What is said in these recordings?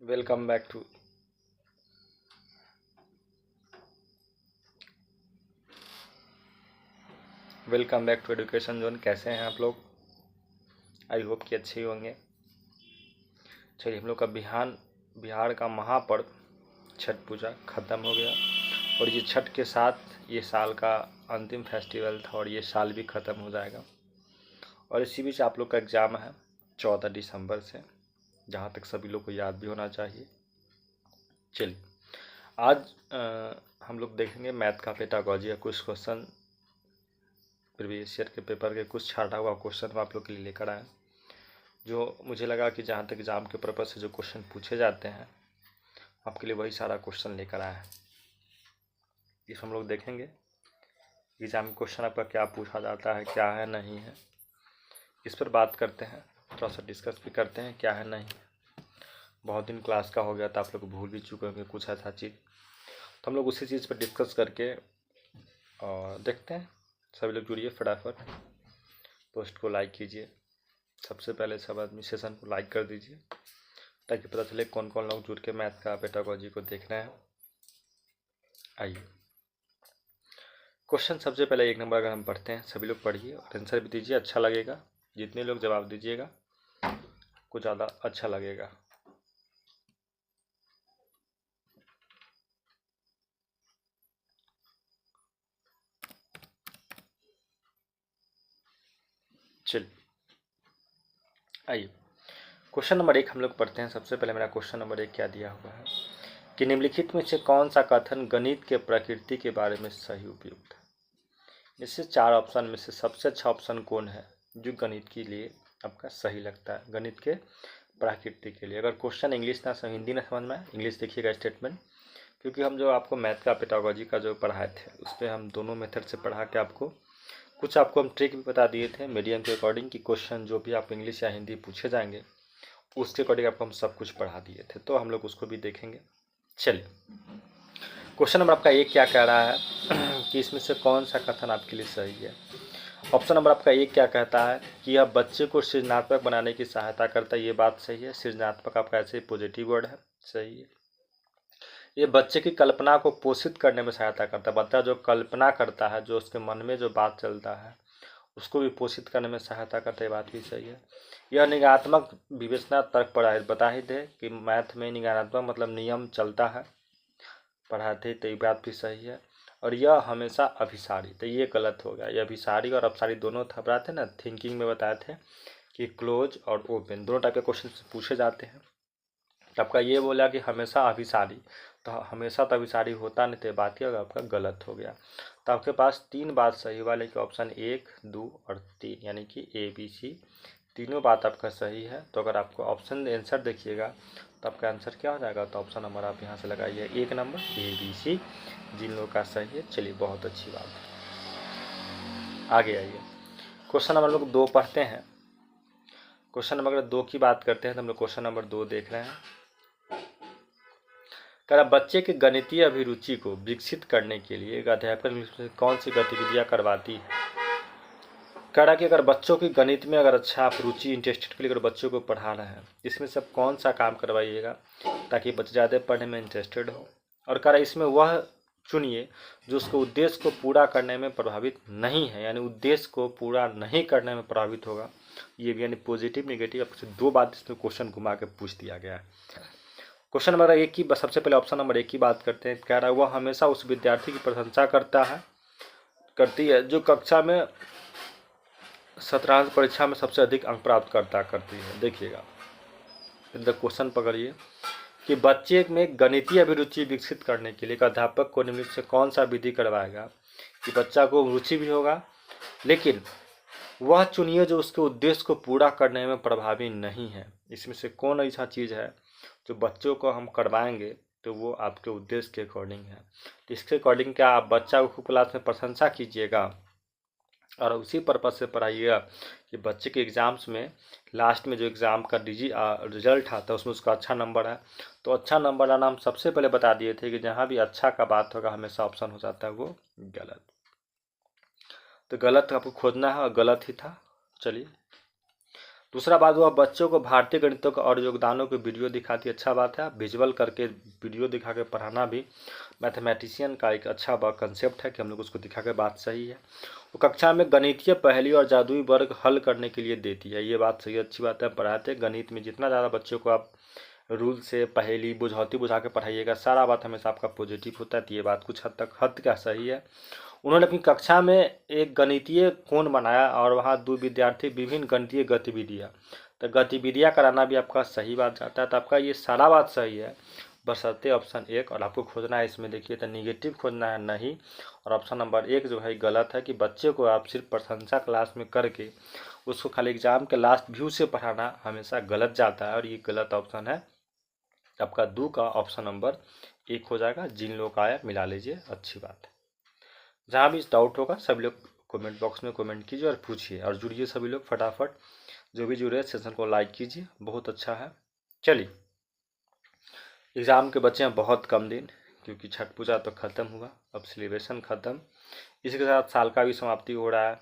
Welcome back to education zone. कैसे हैं आप लोग? आई होप कि अच्छे ही होंगे। चलिए, हम लोग का बिहार का महापर्व छठ पूजा ख़त्म हो गया और ये छठ के साथ ये साल का अंतिम फेस्टिवल था और ये साल भी ख़त्म हो जाएगा। और इसी बीच आप लोग का एग्ज़ाम है 14 दिसंबर से, जहाँ तक सभी लोग को याद भी होना चाहिए। चलिए, आज हम लोग देखेंगे मैथ का पेडागॉजी का कुछ क्वेश्चन, प्रीवियस ईयर के पेपर के कुछ छाटा हुआ क्वेश्चन हम आप लोग के लिए लेकर आए, जो मुझे लगा कि जहाँ तक एग्ज़ाम के पर्पज़ से जो क्वेश्चन पूछे जाते हैं आपके लिए वही सारा क्वेश्चन लेकर आए हैं। इस हम लोग देखेंगे एग्ज़ाम क्वेश्चन आपका क्या पूछा जाता है, क्या है नहीं है, इस पर बात करते हैं, थोड़ा सा डिस्कस भी करते हैं क्या है नहीं है। बहुत दिन क्लास का हो गया था, आप लोग भूल भी चुके होंगे कुछ ऐसा चीज़, तो हम लोग उसी चीज़ पर डिस्कस करके और देखते हैं। सभी लोग जुड़िए, फटाफट पोस्ट को लाइक कीजिए। सबसे पहले सब आदमी सेशन को लाइक कर दीजिए ताकि पता चले कौन कौन लोग जुड़ के मैथ का पेडागॉजी को देख रहे हैं। आइए, क्वेश्चन सबसे पहले 1 नंबर अगर हम पढ़ते हैं, सभी लोग पढ़िए और आंसर भी दीजिए, अच्छा लगेगा। जितने लोग जवाब दीजिएगा कुछ ज़्यादा अच्छा लगेगा। चलिए, आइए क्वेश्चन नंबर 1 हम लोग पढ़ते हैं। सबसे पहले मेरा क्वेश्चन नंबर 1 क्या दिया हुआ है कि निम्नलिखित में से कौन सा कथन गणित के प्रकृति के बारे में सही उपयुक्त है। इससे 4 ऑप्शन में से सबसे अच्छा ऑप्शन कौन है जो गणित के लिए आपका सही लगता है, गणित के प्रकृति के लिए। अगर क्वेश्चन इंग्लिश ना समझ, हिंदी ना समझ में आए, इंग्लिश देखिएगा स्टेटमेंट, क्योंकि हम जो आपको मैथ का पेडागॉजी का जो पढ़ाए थे उस पर हम दोनों मेथड से पढ़ा के आपको हम ट्रिक भी बता दिए थे मीडियम के अकॉर्डिंग कि क्वेश्चन जो भी आप इंग्लिश या हिंदी पूछे जाएंगे उसके अकॉर्डिंग आपको हम सब कुछ पढ़ा दिए थे, तो हम लोग उसको भी देखेंगे। चलिए, क्वेश्चन नंबर आपका 1 क्या कह रहा है कि इसमें से कौन सा कथन आपके लिए सही है। ऑप्शन नंबर आपका 1 क्या कहता है कि यह बच्चे को सृजनात्मक बनाने की सहायता करता है। ये बात सही है। सृजनात्मक आपका ऐसे पॉजिटिव वर्ड है, सही है। ये बच्चे की कल्पना को पोषित करने में सहायता करता है। बच्चा जो कल्पना करता है, जो उसके मन में जो बात चलता है उसको भी पोषित करने में सहायता करता है, बात भी सही है। यह निगात्मक विवेचना तर्क पर आधारित, बता ही दे कि मैथ में निगात्मक मतलब नियम चलता है, पढ़ाते, तो ये बात भी सही है। और यह हमेशा अभिसारी, तो ये गलत हो गया। ये अभिसारी और अपसारी दोनों था, बताते ना, थिंकिंग में बताए थे कि क्लोज और ओपन दोनों टाइप के क्वेश्चन पूछे जाते हैं। तो आपका ये बोला कि हमेशा अभिसारी, तो हमेशा तो अभिसारी होता नहीं, तो बात ही होगा आपका गलत हो गया। तो आपके पास 3 बात सही वाले कि ऑप्शन 1, 2 और 3, यानी कि ABC तीनों बात आपका सही है। तो अगर आपको ऑप्शन आंसर देखिएगा तो आपका आंसर क्या हो जाएगा, तो ऑप्शन नंबर आप यहाँ से लगाइए 1 नंबर ABC, जिन लोगों का सही है। चलिए, बहुत अच्छी बात है। आगे आइए, क्वेश्चन नंबर लोग 2 पढ़ते हैं। क्वेश्चन नंबर 2 की बात करते हैं तो हम लोग क्वेश्चन नंबर 2 देख रहे हैं। कह रहा, बच्चे की गणितीय अभिरुचि को विकसित करने के लिए एक अध्यापक कौन सी गतिविधियां करवाती है। कह रहा कि अगर बच्चों की गणित में अगर अच्छा आप रुचि, इंटरेस्टेड के लिए अगर बच्चों को पढ़ा रहे हैं, इसमें से आप कौन सा काम करवाइएगा ताकि बच्चे ज़्यादा पढ़ने में इंटरेस्टेड हो। और कह रहा इसमें वह चुनिए जो उसको उद्देश्य को पूरा करने में प्रभावित नहीं है, यानी उद्देश्य को पूरा नहीं करने में प्रभावित होगा। ये भी यानी पॉजिटिव नेगेटिव आपसे 2 बात इसमें क्वेश्चन घुमा के पूछ दिया गया है। क्वेश्चन नंबर 1 की सबसे पहले ऑप्शन नंबर 1 की बात करते हैं। कह रहा है वह हमेशा उस विद्यार्थी की प्रशंसा करती है जो कक्षा में शतरंज परीक्षा में सबसे अधिक अंक प्राप्त करती है। देखिएगा, इधर क्वेश्चन पकड़िए कि बच्चे में गणितीय अभिरुचि विकसित करने के लिए अध्यापक को निम्नलिखित से कौन सा विधि करवाएगा कि बच्चा को रुचि भी होगा, लेकिन वह चुनिए जो उसके उद्देश्य को पूरा करने में प्रभावी नहीं है। इसमें से कौन ऐसा चीज़ है जो बच्चों को हम करवाएंगे तो वो आपके उद्देश्य के अकॉर्डिंग है। तो इसके अकॉर्डिंग क्या आप बच्चा को क्लास में प्रशंसा कीजिएगा और उसी पर्पज़ से पढ़ाइएगा कि बच्चे के एग्ज़ाम्स में लास्ट में जो एग्ज़ाम का रिजल्ट आता है उसमें उसका अच्छा नंबर है। तो अच्छा नंबर आना हम सबसे पहले बता दिए थे कि जहाँ भी अच्छा का बात होगा हमेशा ऑप्शन हो जाता है वो गलत। तो गलत आपको खोजना है और गलत ही था। चलिए, दूसरा बात हुआ बच्चों को भारतीय गणितों के और योगदानों के वीडियो दिखाती, अच्छा बात है। विजुअल करके वीडियो दिखा के पढ़ाना भी मैथमेटिशियन का एक अच्छा कंसेप्ट है कि हम लोग उसको दिखा के, बात सही है। वो कक्षा में गणितीय पहेली और जादुई वर्ग हल करने के लिए देती है, ये बात सही, अच्छी बात है। पढ़ाते गणित में जितना ज़्यादा बच्चों को आप रूल से पहेली बुझौती बुझा के पढ़ाइएगा, सारा बात हमेशा आपका पॉजिटिव होता है, तो ये बात कुछ हद का सही है। उन्होंने अपनी कक्षा में एक गणितीय कोण बनाया और वहाँ 2 विद्यार्थी विभिन्न गणितीय गतिविधियाँ, तो गतिविधियाँ कराना भी आपका सही बात जाता है, तो आपका ये सारा बात सही है, बशर्ते ऑप्शन 1। और आपको खोजना है इसमें, देखिए तो निगेटिव खोजना है नहीं, और ऑप्शन नंबर 1 जो है गलत है कि बच्चे को आप सिर्फ प्रशंसा क्लास में करके उसको खाली एग्जाम के लास्ट व्यू से पढ़ाना हमेशा गलत जाता है, और ये गलत ऑप्शन है आपका 2 का ऑप्शन नंबर 1 हो जाएगा। जिन लोग का आया मिला लीजिए, अच्छी बात है। जहाँ भी डाउट होगा सभी लोग कमेंट बॉक्स में कमेंट कीजिए और पूछिए, और जुड़िए सभी लोग फटाफट, जो भी जुड़े सेशन को लाइक कीजिए, बहुत अच्छा है। चलिए, एग्ज़ाम के बच्चे हैं बहुत कम दिन, क्योंकि छठ पूजा तो ख़त्म हुआ, अब सेलिब्रेशन ख़त्म, इसी के साथ साल का भी समाप्ति हो रहा है,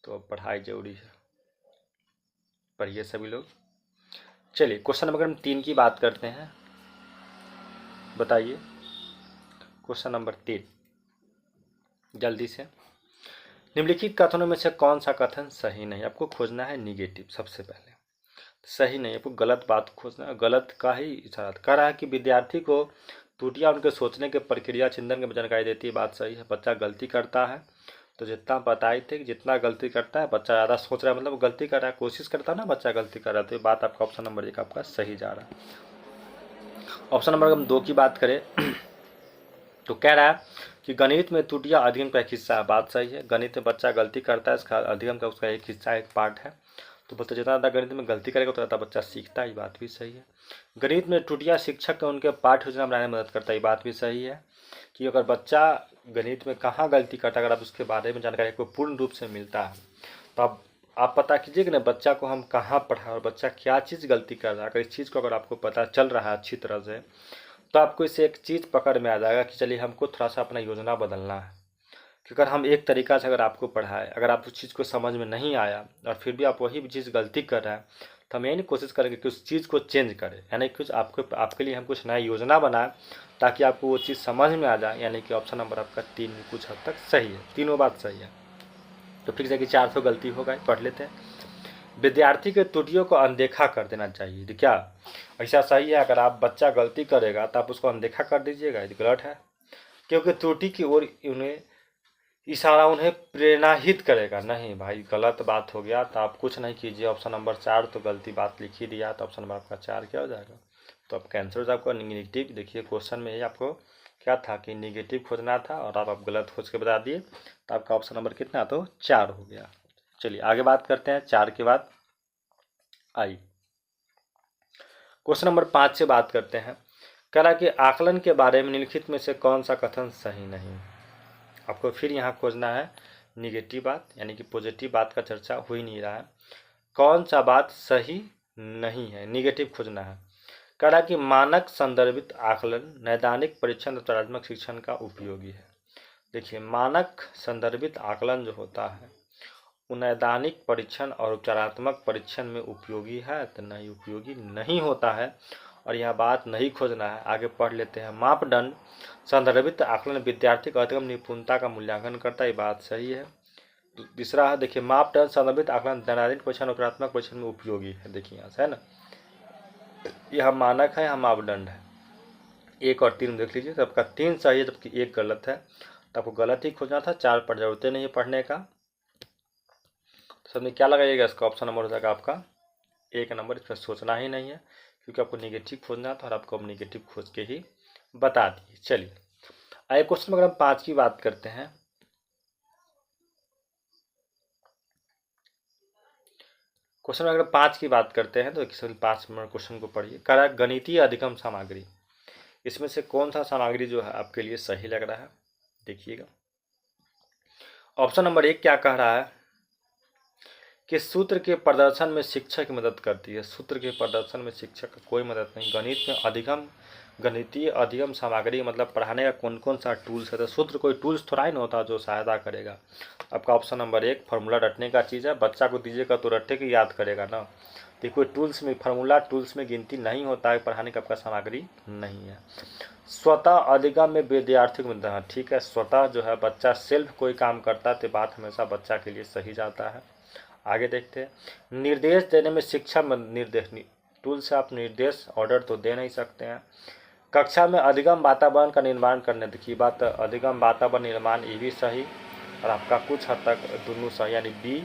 तो अब पढ़ाई जरूरी है, पढ़िए सभी लोग। चलिए क्वेश्चन नंबर 3 की बात करते हैं, बताइए क्वेश्चन नंबर 3 जल्दी से। निम्नलिखित कथनों में से कौन सा कथन सही नहीं, आपको खोजना है निगेटिव। सबसे पहले सही नहीं, आपको गलत बात खोजना है, गलत का ही इशारा कर रहा है कि विद्यार्थी को त्रुटियां उनके सोचने के प्रक्रिया चिंतन की जानकारी देती है, बात सही है। बच्चा गलती करता है तो जितना बताए थे कि जितना गलती करता है बच्चा ज़्यादा सोच रहा है, मतलब गलती कर रहा है, कोशिश करता है ना बच्चा गलती कर रहा है, तो ये बात आपका ऑप्शन नंबर 1 आपका सही जा रहा है। ऑप्शन नंबर हम 2 की बात करें तो कह रहा है कि गणित में त्रुटियां अधिगम का एक हिस्सा है, बात सही है। गणित में बच्चा गलती करता है, इसका अधिगम का उसका एक हिस्सा, एक पार्ट है, तो बच्चा जितना ज़्यादा गणित में गलती करेगा तो ज़्यादा बच्चा सीखता है, ये बात भी सही है। गणित में त्रुटियां शिक्षक को उनके पाठ्य योजना बनाने में मदद करता है, ये बात भी सही है कि अगर बच्चा गणित में कहाँ गलती करता है, अगर आप उसके बारे में जानकारी को पूर्ण रूप से मिलता है, तो आप पता कीजिए कि ना बच्चा को हम कहाँ पढ़ा और बच्चा क्या चीज़ गलती कर रहा है। अगर इस चीज़ को अगर आपको पता चल रहा है अच्छी तरह से, तो आपको इससे एक चीज़ पकड़ में आ जाएगा कि चलिए हमको थोड़ा सा अपना योजना बदलना है। कि अगर हम एक तरीका से अगर आपको पढ़ाए, अगर आप उस चीज़ को समझ में नहीं आया और फिर भी आप वही चीज़ गलती कर रहे हैं, तो हम यही नहीं कोशिश करेंगे कि उस चीज़ को चेंज करें, यानी कुछ आपके लिए हम कुछ नया योजना बनाएं ताकि आपको वो चीज़ समझ में आ जाए। यानी कि ऑप्शन नंबर आपका 3 कुछ हद तक सही है, तीनों बात सही है। तो फिर से कि 400 गलती हो गई, पढ़ लेते हैं। विद्यार्थी के त्रुटियों को अनदेखा कर देना चाहिए, तो क्या ऐसा सही है? अगर आप बच्चा गलती करेगा तो आप उसको अनदेखा कर दीजिएगा, ये गलत है, क्योंकि त्रुटि की ओर उन्हें इशारा उन्हें प्रेरणाहित करेगा। नहीं भाई, गलत बात हो गया, तो आप कुछ नहीं कीजिए। ऑप्शन नंबर 4 तो गलती बात लिख ही दिया, तो ऑप्शन नंबर आपका 4 क्या हो जाएगा? तो आपका आंसर हो जाएगा आपका निगेटिव। देखिए क्वेश्चन में ही आपको क्या था कि निगेटिव खोजना था और आप गलत खोज के बता दिए, तो आपका ऑप्शन नंबर कितना, तो 4 हो गया। चलिए आगे बात करते हैं। 4 के बाद आई क्वेश्चन नंबर 5 से बात करते हैं। कह रहा कि आकलन के बारे में निम्नलिखित में से कौन सा कथन सही नहीं। आपको फिर यहाँ खोजना है निगेटिव बात, यानी कि पॉजिटिव बात का चर्चा हो ही नहीं रहा है। कौन सा बात सही नहीं है, निगेटिव खोजना है। कह रहा कि मानक संदर्भित आकलन नैदानिक परीक्षण तथा तुलनात्मक शिक्षण का उपयोगी है। देखिए मानक संदर्भित आकलन जो होता है वो नैदानिक परीक्षण और उपचारात्मक परीक्षण में उपयोगी है, तो नहीं, उपयोगी नहीं होता है, और यह बात नहीं खोजना है। आगे पढ़ लेते हैं। मापदंड संदर्भित आकलन विद्यार्थी का अधिगम निपुणता का मूल्यांकन करता है, ये बात सही है। तीसरा है, देखिए मापदंड संदर्भित आकलन नैदानिक परीक्षण उपचारात्मक परीक्षण में उपयोगी है। देखिए यहाँ से है ना, यह मानक है, यह मापदंड है। 1 और 3 देख लीजिए, सबका 3 सही है जबकि 1 गलत है, तो आपको गलत ही खोजना था। 4 पर जरूरत नहीं है पढ़ने का। सबने क्या लगाइएगा, इसका ऑप्शन नंबर हो जाएगा आपका 1 नंबर। इसमें सोचना ही नहीं है क्योंकि आपको निगेटिव खोजना था और आपको अब निगेटिव खोज के ही बता दिए। चलिए आइए क्वेश्चन नंबर 5 की बात करते हैं। क्वेश्चन नंबर 5 की बात करते हैं, तो 5 नंबर क्वेश्चन को पढ़िए। कह रहा है गणितीय अधिगम सामग्री, इसमें से कौन सा सामग्री जो है आपके लिए सही लग रहा है, देखिएगा। ऑप्शन नंबर 1 क्या कह रहा है कि सूत्र के प्रदर्शन में शिक्षक की मदद करती है। सूत्र के प्रदर्शन में शिक्षक का कोई मदद नहीं। गणित में अधिगम गणितीय अधिगम सामग्री मतलब पढ़ाने का कौन कौन सा टूल्स है, तो सूत्र कोई टूल्स थोड़ा ही नहीं होता जो सहायता करेगा। आपका ऑप्शन नंबर 1 फार्मूला रटने का चीज़ है, बच्चा को दीजिएगा तो रटे के याद करेगा ना। तो कोई टूल्स में फार्मूला टूल्स में गिनती नहीं होता है, पढ़ाने का आपका सामग्री नहीं है। स्वतः अधिगम में विद्यार्थी को मिलता है, ठीक है, स्वतः जो है बच्चा सेल्फ कोई काम करता है तो बात हमेशा बच्चा के लिए सही जाता है। आगे देखते हैं, निर्देश देने में शिक्षा में निर्देश टूल से आप निर्देश ऑर्डर तो दे नहीं सकते हैं। कक्षा में अधिगम वातावरण का निर्माण करने, देखिए बात अधिगम वातावरण निर्माण ये भी सही और आपका कुछ हद तक दोनों सही, यानी बी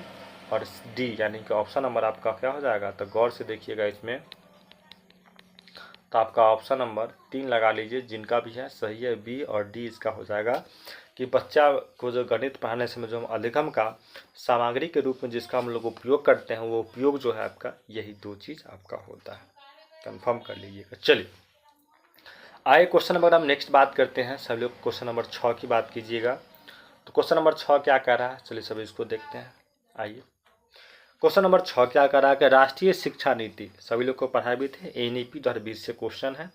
और डी, यानी कि ऑप्शन नंबर आपका क्या हो जाएगा, तो गौर से देखिएगा इसमें, तो आपका ऑप्शन नंबर 3 लगा लीजिए, जिनका भी है सही है, बी और डी इसका हो जाएगा कि बच्चा को जो गणित पढ़ाने समय जो हम अधिगम का सामग्री के रूप में जिसका हम लोग उपयोग करते हैं वो उपयोग जो है आपका यही 2 चीज़ आपका होता है, कंफर्म कर लीजिएगा। चलिए आइए क्वेश्चन नंबर हम नेक्स्ट बात करते हैं, सब लोग क्वेश्चन नंबर 6 की बात कीजिएगा। तो क्वेश्चन नंबर 6 क्या कह रहा है, चलिए सब इसको देखते हैं। आइए क्वेश्चन नंबर 6 क्या कर रहा है कि राष्ट्रीय शिक्षा नीति, सभी लोग को पढ़ाए भी थे, NEP 2020 से क्वेश्चन है,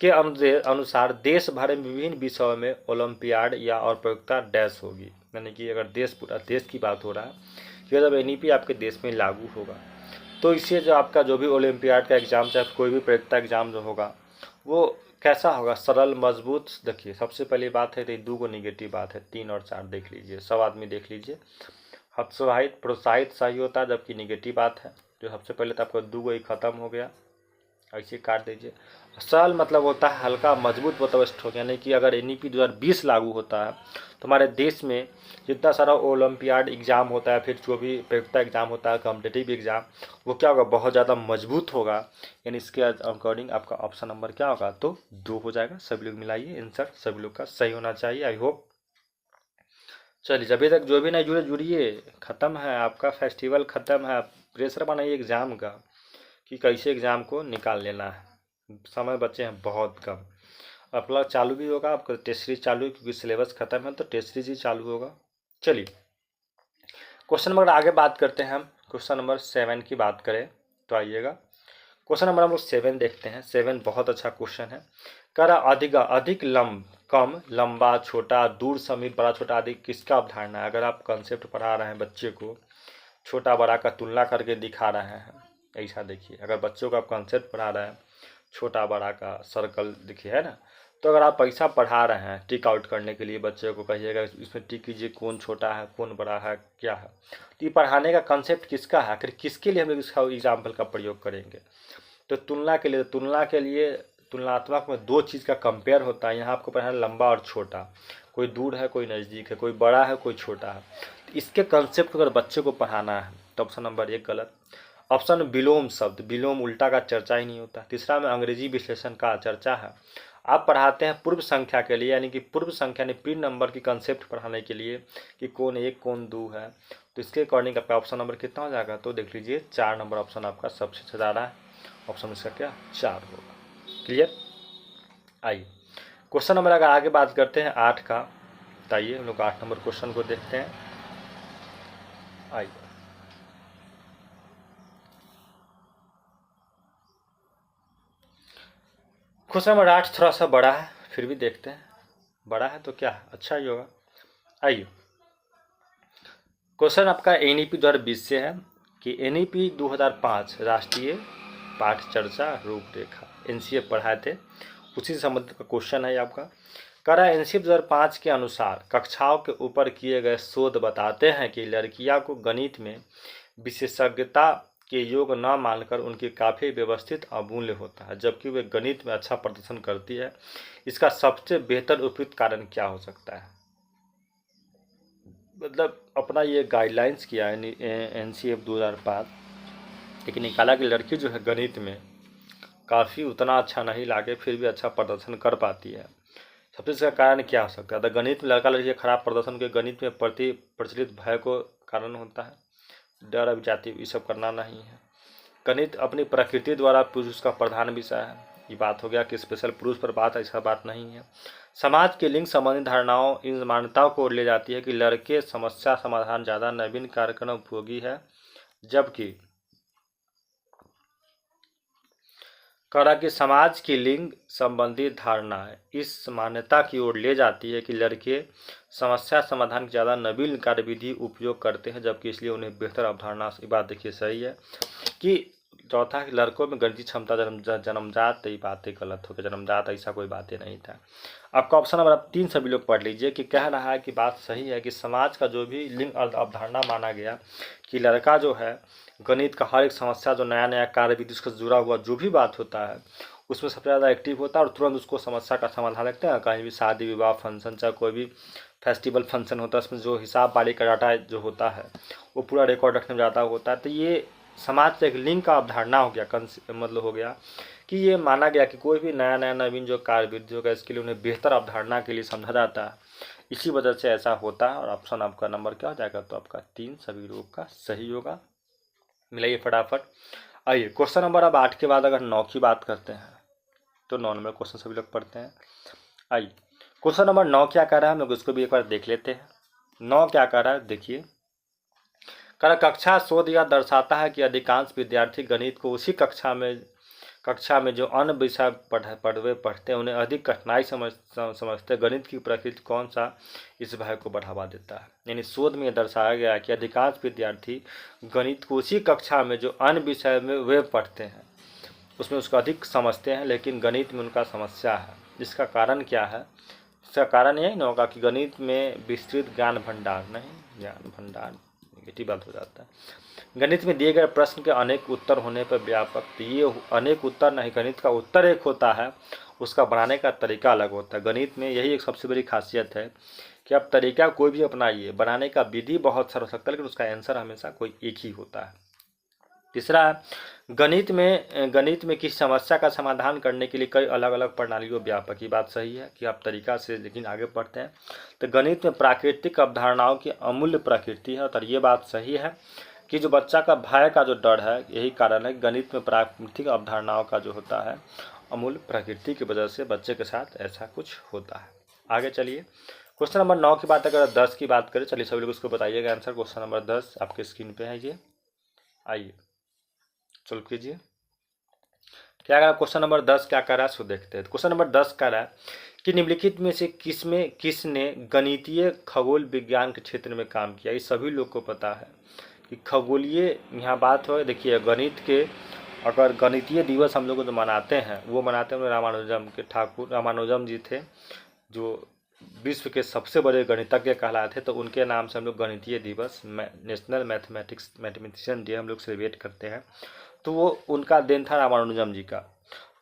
के अनुसार देश भर में विभिन्न विषयों में ओलंपियाड या और प्रतियोगिता डैश होगी, यानी कि अगर देश पूरा देश की बात हो रहा है कि जब NEP आपके देश में लागू होगा तो इससे जो आपका जो भी ओलंपियाड का एग्ज़ाम चाहे कोई भी प्रतियोगिता एग्ज़ाम जो होगा वो कैसा होगा, सरल मजबूत। देखिए सबसे पहली बात है तो 2 को निगेटिव बात है, 3 और 4 देख लीजिए, सब आदमी देख लीजिए, हतोत्साहित प्रोत्साहित सही होता है जबकि निगेटिव बात है, जो सबसे पहले तो आपका 2 ही खत्म हो गया, ऐसे काट दीजिए। सरल मतलब होता है हल्का मजबूत मतलब स्ट्रोक, यानी कि अगर NEP 2020 लागू होता है तो हमारे देश में जितना सारा ओलंपियाड एग्ज़ाम होता है, फिर जो भी प्रतियोगिता एग्ज़ाम होता है, कॉम्पिटिटिव एग्ज़ाम, वो क्या होगा, बहुत ज़्यादा मजबूत होगा, यानी इसके अकॉर्डिंग आपका ऑप्शन नंबर क्या होगा, तो 2 हो जाएगा। सभी लोग मिलाइए, आंसर सभी लोग का सही होना चाहिए, आई होप। चलिए अभी तक जो भी नहीं जुड़े जुड़िए, ख़त्म है आपका फेस्टिवल, ख़त्म है, प्रेशर बनाइए एग्ज़ाम का कि कैसे एग्ज़ाम को निकाल लेना है, समय बचे हैं बहुत कम। अपना चालू भी होगा, आपका टेस्ट सीरीज चालू है क्योंकि सिलेबस खत्म है तो टेस्ट सीरीज ही चालू होगा। चलिए क्वेश्चन नंबर आगे बात करते हैं, हम क्वेश्चन नंबर 7 की बात करें तो आइएगा क्वेश्चन नंबर हम लोग 7 देखते हैं। 7 बहुत अच्छा क्वेश्चन है, कह रहा अधिक कम लंबा छोटा दूर समीप बड़ा छोटा आदि किसका अवधारणा है। अगर आप कंसेप्ट पढ़ा रहे हैं बच्चे को, छोटा बड़ा का तुलना करके दिखा रहे हैं, ऐसा देखिए अगर बच्चों को आप कंसेप्ट पढ़ा रहे हैं, छोटा बड़ा का सर्कल देखिए है ना, तो अगर आप पैसा पढ़ा रहे हैं टिक आउट करने के लिए बच्चे को कहिएगा इसमें टिक कीजिए कौन छोटा है कौन बड़ा है क्या है, तो ये पढ़ाने का कंसेप्ट किसका है, आखिर किसके लिए हम लोग इसका एग्जाम्पल का प्रयोग करेंगे। तो तुलना के लिए तुलनात्मक में 2 चीज़ का कंपेयर होता है, यहाँ आपको पढ़ाना लंबा और छोटा, कोई दूर है कोई नज़दीक है, कोई बड़ा है कोई छोटा है, तो इसके कंसेप्ट को अगर बच्चे को पढ़ाना है तो ऑप्शन नंबर 1 गलत। ऑप्शन विलोम शब्द, विलोम उल्टा का चर्चा ही नहीं होता। तीसरा में अंग्रेजी विश्लेषण का चर्चा है। आप पढ़ाते हैं पूर्व संख्या के लिए, यानी कि पूर्व संख्या ने प्री नंबर की कंसेप्ट पढ़ाने के लिए कि कौन 1 कौन 2 है, तो इसके अकॉर्डिंग आपका ऑप्शन नंबर कितना हो जाएगा, तो देख लीजिए 4 नंबर ऑप्शन आपका सबसे ज़्यादा है, ऑप्शन इसका क्या 4 होगा। क्लियर। आइए क्वेश्चन नंबर अगर आगे बात करते हैं 8 का, बताइए हम लोग 8 नंबर क्वेश्चन को देखते हैं। आइए क्वेश्चन नंबर 8 थोड़ा सा बड़ा है, फिर भी देखते हैं, बड़ा है तो क्या है अच्छा ही होगा। आइए क्वेश्चन आपका NEP 2020 से है कि NEP 2005 राष्ट्रीय पाठ चर्चा रूपरेखा, NCF पढ़ाए थे उसी से संबंधित का क्वेश्चन है आपका। कह रहा है NCF 2005 के अनुसार कक्षाओं के ऊपर किए गए शोध बताते हैं कि लड़कियां को गणित में विशेषज्ञता के योग न मानकर उनकी काफ़ी व्यवस्थित अमूल्य होता है, जबकि वे गणित में अच्छा प्रदर्शन करती है। इसका सबसे बेहतर उपयुक्त कारण क्या हो सकता है। मतलब अपना ये गाइडलाइंस किया है NCF 2005, लेकिन निकाला कि लड़की जो है गणित में काफ़ी उतना अच्छा नहीं लागे फिर भी अच्छा प्रदर्शन कर पाती है। सबसे इसका कारण क्या हो सकता है, तो गणित में लड़का लड़की खराब प्रदर्शन के गणित में प्रचलित भय को कारण होता है, डर अब जाति ये सब करना नहीं है। गणित अपनी प्रकृति द्वारा पुरुष का प्रधान विषय है, ये बात हो गया कि स्पेशल पुरुष पर बात, ऐसा बात नहीं है। समाज के लिंग संबंधी धारणाओं इन मान्यताओं को ले जाती है कि लड़के समस्या समाधान ज़्यादा नवीन कार्यक्रम उपयोगी है, जबकि कह रहा कि समाज की लिंग संबंधी धारणाएं इस मान्यता की ओर ले जाती है कि लड़के समस्या समाधान की ज़्यादा नवीन कार्यविधि उपयोग करते हैं, जबकि इसलिए उन्हें बेहतर अवधारणा। ये बात देखिए सही है कि चौथा कि लड़कों में गणितीय क्षमता जन्मजात, ये बातें गलत हो गई, जन्मजात ऐसा कोई बातें नहीं था। आपका ऑप्शन नंबर आप 3 सभी लोग पढ़ लीजिए कि कह रहा है कि बात सही है कि समाज का जो भी लिंग अवधारणा माना गया कि लड़का जो है गणित का हर एक समस्या, जो नया नया कार्यविधि उससे जुड़ा हुआ जो भी बात होता है उसमें सबसे ज़्यादा एक्टिव होता है और तुरंत उसको समस्या का समाधान लगता है। कहीं भी शादी विवाह फंक्शन, चाहे कोई भी फेस्टिवल फंक्शन होता है, उसमें जो हिसाब बारी का डाटा जो होता है वो पूरा रिकॉर्ड रखने में ज़्यादा होता है। तो ये समाज से एक लिंग का अवधारणा हो गया, मतलब हो गया कि ये माना गया कि कोई भी नया नया नवीन जो कार्यविधि होगा इसके लिए उन्हें बेहतर अवधारणा के लिए समझा जाता है, इसी वजह से ऐसा होता है। और ऑप्शन आपका नंबर क्या हो जाएगा, तो आपका 3 सभी लोग का सही होगा। मिलाइए फटाफट। आइए क्वेश्चन नंबर अब 8 के बाद अगर 9 की बात करते हैं तो 9 नंबर क्वेश्चन सभी लोग पढ़ते हैं। आइए क्वेश्चन नंबर 9 क्या कह रहा है, हम लोग उसको भी एक बार देख लेते हैं। 9 क्या कह रहा है, देखिए। कह रहा कक्षा शोध यह दर्शाता है कि अधिकांश विद्यार्थी गणित को उसी कक्षा में जो अन्य विषय पढ़ते हैं उन्हें अधिक कठिनाई समझते। गणित की प्रकृति कौन सा इस भय को बढ़ावा देता है। यानी शोध में दर्शाया गया है कि अधिकांश विद्यार्थी गणित को उसी कक्षा में जो अन्य विषय में वे पढ़ते हैं उसमें उसको अधिक समझते हैं, लेकिन गणित में उनका समस्या है। इसका कारण क्या है, इसका कारण यही ना होगा कि गणित में विस्तृत ज्ञान भंडार नहीं, ज्ञान भंडार नेगेटिव बात हो जाता है। गणित में दिए गए प्रश्न के अनेक उत्तर होने पर व्यापक, तो ये अनेक उत्तर नहीं, गणित का उत्तर एक होता है, उसका बनाने का तरीका अलग होता है। गणित में यही एक सबसे बड़ी खासियत है कि आप तरीका कोई भी अपनाइए, बनाने का विधि बहुत सारा हो सकता है लेकिन उसका आंसर हमेशा कोई एक ही होता है। तीसरा, गणित में किसी समस्या का समाधान करने के लिए कई अलग अलग प्रणालियों व्यापक, की बात सही है कि आप तरीका से लेकिन आगे पढ़ते हैं। तो गणित में प्राकृतिक अवधारणाओं की अमूल्य प्रकृति है, और ये बात सही है कि जो बच्चा का भय का जो डर है, यही कारण है कि गणित में प्राकृतिक अवधारणाओं का जो होता है अमूल्य प्रकृति की वजह से बच्चे के साथ ऐसा कुछ होता है। आगे चलिए क्वेश्चन नंबर 9 की बात, अगर 10 की बात करें, चलिए सभी लोग उसको बताइएगा आंसर। क्वेश्चन नंबर 10 आपके स्क्रीन पे है ये, आइए चलो कीजिए। क्या कह रहा है क्वेश्चन नंबर 10, क्या कह रहा है सो देखते हैं। क्वेश्चन नंबर 10 कह रहा है कि निम्नलिखित में से किसने गणितीय खगोल विज्ञान के क्षेत्र में काम किया। ये सभी लोग को पता है कि खगोलीय यहाँ बात हो। देखिए गणित के अगर गणितीय दिवस हम लोग जो मनाते हैं वो मनाते हैं रामानुजम के, ठाकुर रामानुजम जी थे जो विश्व के सबसे बड़े गणितज्ञ कहलाते थे, तो उनके नाम से हम लोग गणितीय दिवस नेशनल मैथमेटिशियन डे हम लोग सेलिब्रेट करते हैं। तो वो उनका दिन था रामानुजम जी का,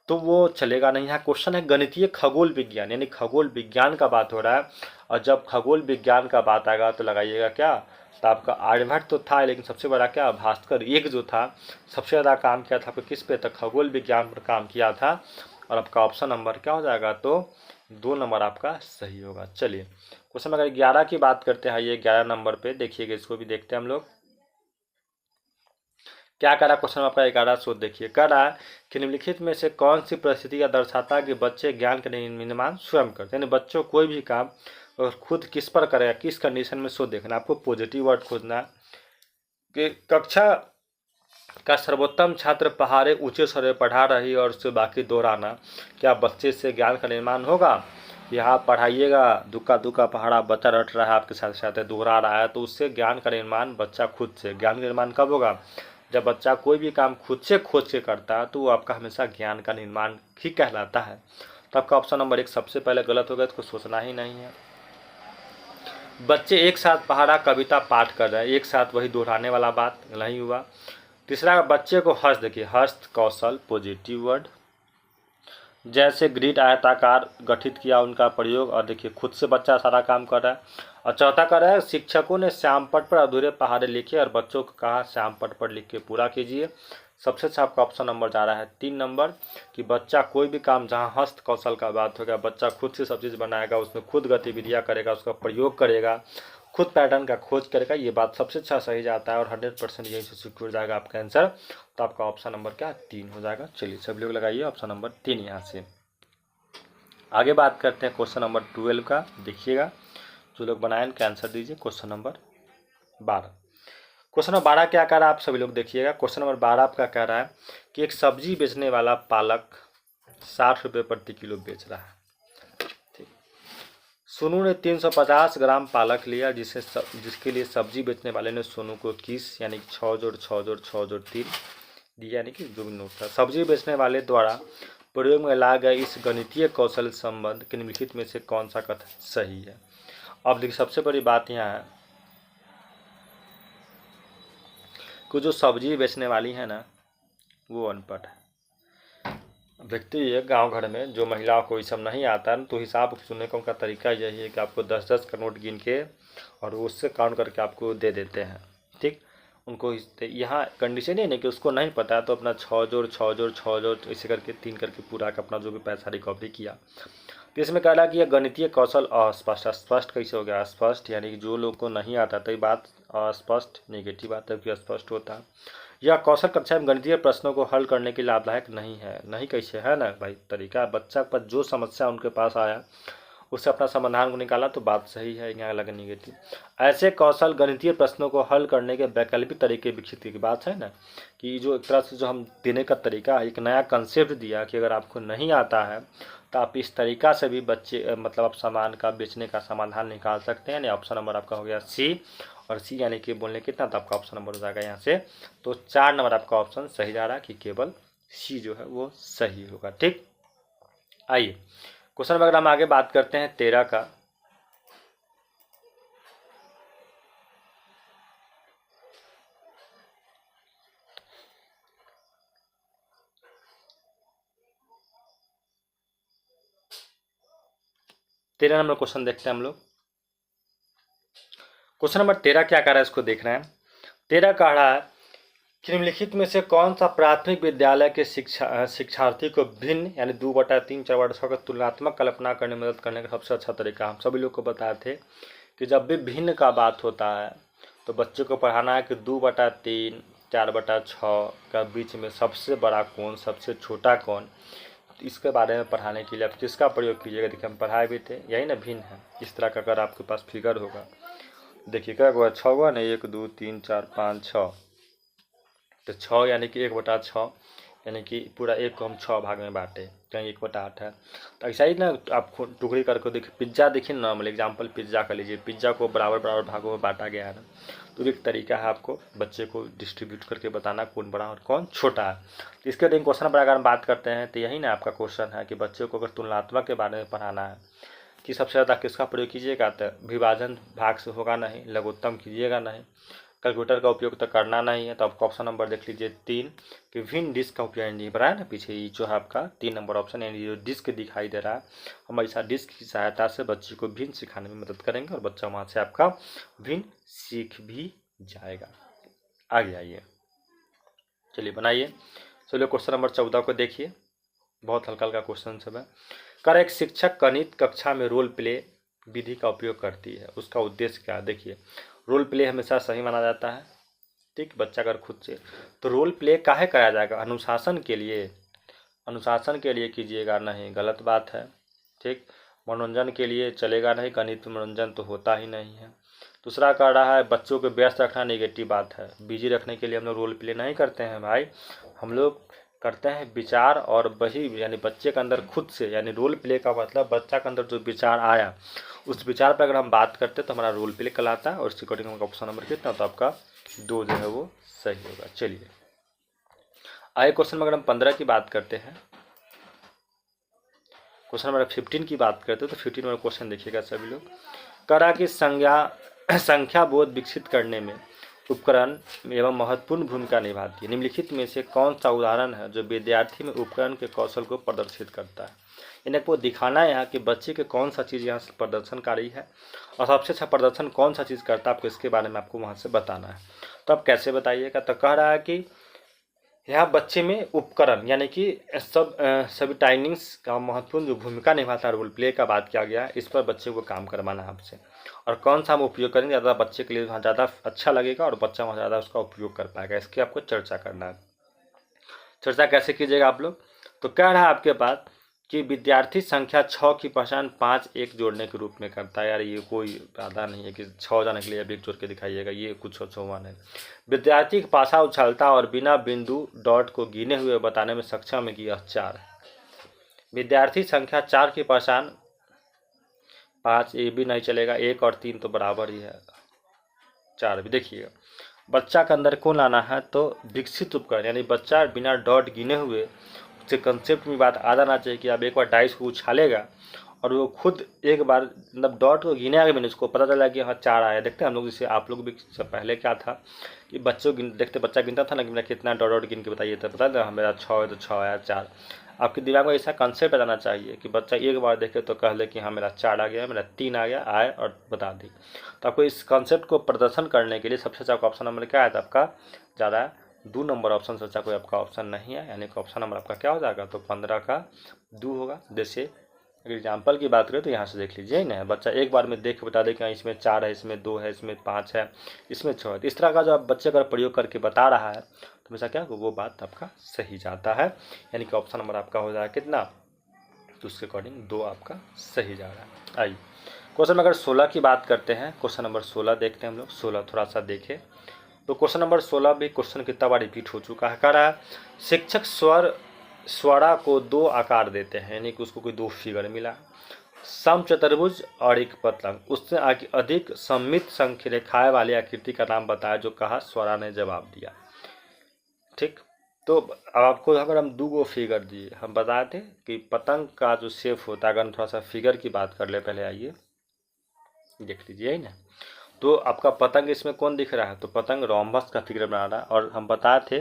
तो वो चलेगा नहीं। यहाँ क्वेश्चन है गणितीय खगोल विज्ञान, यानी खगोल विज्ञान का बात हो रहा है, और जब खगोल विज्ञान का बात आएगा तो लगाइएगा क्या, तो आपका आर्यभट्ट तो था लेकिन सबसे बड़ा क्या भास्कर एक जो था सबसे ज़्यादा काम किया था आपको किस पे, तो खगोल विज्ञान पर काम किया था। और आपका ऑप्शन नंबर क्या हो जाएगा, तो 2 नंबर आपका सही होगा। चलिए क्वेश्चन अगर 11 की बात करते हैं, ये 11 नंबर पे देखिएगा, इसको भी देखते हैं हम लोग। क्या कह रहा है क्वेश्चन आपका 11 सो देखिए। कह रहा है कि निम्नलिखित में से कौन सी परिस्थिति का दर्शाता है कि बच्चे ज्ञान का निर्माण स्वयं करते हैं। यानी बच्चों कोई भी काम और खुद किस पर करेगा, किस कंडीशन में, सो देखना। आपको पॉजिटिव वर्ड खोजना है कि कक्षा का सर्वोत्तम छात्र पहाड़े ऊंचे स्वर में पढ़ा रही और उससे बाकी दोहराना, क्या बच्चे से ज्ञान का निर्माण होगा। यहाँ पढ़ाइएगा, दुक्का दुक्का पहाड़ा बच्चा रट रहा है आपके साथ साथ दोहरा रहा है, तो उससे ज्ञान का निर्माण बच्चा खुद से। ज्ञान का निर्माण कब होगा, जब बच्चा कोई भी काम खुद से खोज के करता है, तो वो आपका हमेशा ज्ञान का निर्माण ही कहलाता है। तो आपका ऑप्शन नंबर 1 सबसे पहले गलत होगा, इसको सोचना ही नहीं है। बच्चे एक साथ पहाड़ा कविता पाठ कर रहे हैं, एक साथ वही दोहराने वाला बात नहीं हुआ। तीसरा, बच्चे को हस्त, देखिए हस्त कौशल पॉजिटिव वर्ड, जैसे ग्रिड आयताकार गठित किया उनका प्रयोग, और देखिए खुद से बच्चा सारा काम कर रहा है। और चौथा कर रहा है शिक्षकों ने श्याम पट पर अधूरे पहाड़े लिखे और बच्चों को कहा श्याम पट पर लिख के पूरा कीजिए। सबसे अच्छा आपका ऑप्शन नंबर जा रहा है 3 नंबर, कि बच्चा कोई भी काम जहाँ हस्त कौशल का बात होगा, बच्चा खुद से सब चीज़ बनाएगा, उसमें खुद गतिविधियाँ करेगा, उसका प्रयोग करेगा, खुद पैटर्न का खोज करेगा, ये बात सबसे अच्छा सही जाता है और 100% यही से सिक्योर जाएगा आपका आंसर। तो आपका ऑप्शन नंबर क्या 3 हो जाएगा। चलिए सभी लोग लगाइए ऑप्शन नंबर 3 यहाँ से। आगे बात करते हैं क्वेश्चन नंबर 12 का, देखिएगा जो लोग बनाए उनका आंसर दीजिए। क्वेश्चन नंबर 12, क्वेश्चन नंबर 12 क्या कह रहा है आप सभी लोग देखिएगा। क्वेश्चन नंबर 12 आपका कह रहा है कि एक सब्जी बेचने वाला पालक 60 रुपये प्रति किलो बेच रहा है। ठीक, सोनू ने 350 ग्राम पालक लिया, जिसके लिए सब्जी बेचने वाले ने सोनू को 21 यानी 6 जोड़ 6 जोड़ 6 जोड़ 3 दिया, यानी कि जो भी नोट था। सब्जी बेचने वाले द्वारा प्रयोग में लाया गया इस गणितीय कौशल संबंध के निम्नलिखित में से कौन सा कथन सही है। अब देखिए, सबसे बड़ी बात यहाँ है कि जो सब्जी बेचने वाली है ना, वो अनपढ़ है। व्यक्ति है गांव घर में, जो महिलाओं को ये सब नहीं आता है, तो हिसाब सुनने का उनका तरीका यही है कि आपको 10-10 का नोट गिन के और उससे काउंट करके आपको दे देते हैं। ठीक, उनको यहाँ कंडीशन ही नहीं कि उसको नहीं पता है तो अपना 6 जोड़ 6 जोड़ 6 जोड़ ऐसे करके 3 करके पूरा का अपना जो भी पैसा रिकवरी किया। तो इसमें कह रहा कि यह गणितीय कौशल अस्पष्ट। अस्पष्ट कैसे हो गया? अस्पष्ट यानी कि जो लोग को नहीं आता, तो ये बात अस्पष्ट नेगेटिव बात है कि स्पष्ट होता है। यह कौशल कक्षा में गणितीय प्रश्नों को हल करने के लाभदायक नहीं है। नहीं कैसे है ना भाई, तरीका बच्चा पर जो समस्या उनके पास आया उससे अपना समाधान को निकाला, तो बात सही है, यहाँ लगे नेगेटिव। ऐसे कौशल गणितीय प्रश्नों को हल करने के वैकल्पिक तरीके विकसित की बात है ना, कि जो एक तरह से जो हम देने का तरीका, एक नया कंसेप्ट दिया कि अगर आपको नहीं आता है तो आप इस तरीका से भी बच्चे मतलब आप सामान का बेचने का समाधान निकाल सकते हैं। यानी ऑप्शन नंबर आपका हो गया सी, और सी यानी कि बोलने कितना, तो आपका ऑप्शन नंबर हो जाएगा यहाँ से। तो 4 नंबर आपका ऑप्शन सही जा रहा है कि केवल सी जो है वो सही होगा। ठीक, आइए क्वेश्चन नंबर अगर हम आगे बात करते हैं 13 का। तेरह नंबर क्वेश्चन देखते हैं हम लोग। क्वेश्चन नंबर 13 क्या कह रहा है, इसको देख रहे हैं। 13 कह रहा है कि निम्नलिखित में से कौन सा प्राथमिक विद्यालय के शिक्षार्थी को भिन्न यानी 2/3 4/6 का तुलनात्मक कल्पना करने में मदद करने का सबसे अच्छा तरीका। हम सभी लोग को बताए थे कि जब भी भिन्न का बात होता है तो बच्चे को पढ़ाना है कि 2/3 4/6 का बीच में सबसे बड़ा कौन, सबसे छोटा कौन, तो इसके बारे में पढ़ाने के लिए आप किसका प्रयोग कीजिएगा। देखिए हम पढ़ाए भी थे, यही ना भिन्न है। इस तरह का अगर आपके पास फिगर होगा, देखिए क्या हुआ, 6 हुआ ना, 1 2 3 4 5 6, तो 6 यानी कि 1/6 यानी कि पूरा 1 को हम 6 भाग में बांटे, कहीं 1/8 है। तो ऐसा ही ना आप टुकड़ी करके देखिए, पिज्ज़ा देखिए, नॉर्मल एग्जांपल पिज्ज़ा का लीजिए, पिज्ज़ा को बराबर बराबर भागों में बांटा गया है ना, तो एक तरीका है आपको बच्चे को डिस्ट्रीब्यूट करके बताना कौन बड़ा और कौन छोटा है। तो इसके लिए क्वेश्चन पर अगर हम बात करते हैं तो यही ना आपका क्वेश्चन है कि बच्चे को अगर तुलनात्मक के बारे में पढ़ाना है कि सबसे ज़्यादा किसका प्रयोग कीजिएगा, तो विभाजन भाग से होगा नहीं, लघुत्तम कीजिएगा नहीं, कैलकुलेटर का उपयोग तो करना नहीं है। तो आपका ऑप्शन नंबर देख लीजिए 3 कि विभिन्न डिस्क का उपयोग नहीं बनाया ना, पीछे ये जो है आपका 3 नंबर ऑप्शन, यानी जो डिस्क दिखाई दे रहा है, हम ऐसा डिस्क की सहायता से बच्चे को भिन्न सिखाने में मदद करेंगे और बच्चा वहाँ से आपका भिन्न सीख भी जाएगा। आगे आइए, चलिए बनाइए। चलिए क्वेश्चन नंबर 14 को देखिए, बहुत हल्का हल्का क्वेश्चन सब है। कर एक शिक्षक गणित कक्षा में रोल प्ले विधि का उपयोग करती है, उसका उद्देश्य क्या है। देखिए रोल प्ले हमेशा सही माना जाता है। ठीक, बच्चा अगर खुद से, तो रोल प्ले काहे कराया जाएगा, अनुशासन के लिए, अनुशासन के लिए कीजिएगा नहीं, गलत बात है। ठीक, मनोरंजन के लिए चलेगा नहीं, गणित में मनोरंजन तो होता ही नहीं है। दूसरा कह रहा है बच्चों को व्यस्त रखना, नेगेटिव बात है, बिजी रखने के लिए हम लोग रोल प्ले नहीं करते हैं भाई, हम लोग करते हैं विचार और वही, यानी बच्चे के अंदर खुद से, यानी रोल प्ले का मतलब बच्चा के अंदर जो विचार आया उस विचार पर अगर हम बात करते हैं तो हमारा रोल प्ले कहलाता है। और इसके अकॉर्डिंग हमका ऑप्शन नंबर कितना, तो आपका 2 जो है वो सही होगा। चलिए आगे क्वेश्चन में अगर हम 15 की बात करते हैं, क्वेश्चन नंबर 15 की बात करते हैं, तो 15 नंबर क्वेश्चन देखिएगा सभी लोग। करा की संख्या बोध विकसित करने में उपकरण एवं महत्वपूर्ण भूमिका निभाती है। निम्नलिखित में से कौन सा उदाहरण है जो विद्यार्थी में उपकरण के कौशल को प्रदर्शित करता है। इन्हें को दिखाना है यहाँ कि बच्चे के कौन सा चीज़ यहाँ से प्रदर्शनकारी है और सबसे अच्छा प्रदर्शन कौन सा चीज़ करता है, आपको इसके बारे में आपको वहाँ से बताना है। तो आप कैसे बताइएगा, तो कह रहा है कि यहाँ बच्चे में उपकरण यानी कि सभी टाइमिंग्स का महत्वपूर्ण जो भूमिका निभाता है, रोल प्ले का बात किया गया, इस पर बच्चे को काम करवाना है आपसे। और कौन सा हम उपयोग करेंगे ज़्यादा बच्चे के लिए वहाँ ज़्यादा अच्छा लगेगा और बच्चा वहाँ ज़्यादा उसका उपयोग कर पाएगा, इसकी आपको चर्चा करना है। चर्चा कैसे कीजिएगा आप लोग, तो कह रहा है आपके पास कि विद्यार्थी संख्या 6 की पहचान 5 1 जोड़ने के रूप में करता है। यार ये कोई आधा नहीं है कि 6 जाने के लिए अब 1 जोड़ के दिखाइएगा, ये कुछ चौवन है। विद्यार्थी का पासा उछलता और बिना बिंदु डॉट को गिने हुए बताने में सक्षम है कि यह 4 है। विद्यार्थी संख्या 4 की पहचान 5, ये भी नहीं चलेगा, 1 और 3 तो बराबर ही है, 4 भी। देखिएगा बच्चा के अंदर कौन लाना है, तो विकसित उपकरण, यानी बच्चा बिना डॉट गिने हुए, उससे कंसेप्ट में बात आ जाना चाहिए कि आप एक बार डाइस को उछालेगा और वो खुद एक बार मतलब डॉट को गिनेगा भी नहीं, उसको पता चला कि हाँ 4 आया। देखते हैं हम लोग, जैसे आप लोग भी पहले क्या था कि बच्चों देखते, बच्चा गिनता था ना कि मेरा कितना डॉट डॉट गिन के बताइए, तो पता था मेरा 6 है तो 6 आया 4। आपके दिमाग में ऐसा कंसेप्ट आ जाना चाहिए कि बच्चा एक बार देखे तो कह ले कि हाँ मेरा 4 आ गया, मेरा 3 आ गया, आए और बता दी। तो आपको इस कंसेप्ट को प्रदर्शन करने के लिए सबसे अच्छा ऑप्शन नंबर क्या है, तो आपका ज़्यादा 2 नंबर ऑप्शन से अच्छा कोई आपका ऑप्शन नहीं है, यानी कि ऑप्शन नंबर आपका क्या हो जाएगा, तो 15 का 2 होगा। जैसे एग्जाम्पल की बात करें तो यहाँ से देख लीजिए ना, बच्चा एक बार में देख के बता दे कि इसमें 4 है, इसमें 2 है, इसमें 5 है, इसमें 6 है। इस तरह का जो आप बच्चे का प्रयोग करके बता रहा है तो हमेशा क्या वो बात आपका सही जाता है, यानी कि ऑप्शन नंबर आपका हो जाएगा कितना, तो उसके अकॉर्डिंग 2 आपका सही जा रहा है। आइए क्वेश्चन अगर 16 की बात करते हैं, क्वेश्चन नंबर 16 देखते हैं हम लोग। 16 थोड़ा सा देखें तो क्वेश्चन नंबर 16 भी क्वेश्चन कितना बार रिपीट हो चुका है। कह रहा है शिक्षक स्वरा को 2 आकार देते हैं, यानी कि उसको कोई 2 फिगर मिला, समचतुर्भुज और एक पतंग, उससे अधिक सममित संख्या रेखाएं वाली आकृति का नाम बताया, जो कहा स्वरा ने जवाब दिया। ठीक, तो अब आपको अगर हम 2 फिगर दिए, हम बताए थे कि पतंग का जो शेप होता है, अगर हम थोड़ा सा फिगर की बात कर ले पहले, आइए देख लीजिए ना। तो आपका पतंग इसमें कौन दिख रहा है, तो पतंग रोम्बस का फिगर बना रहा है। और हम बताए थे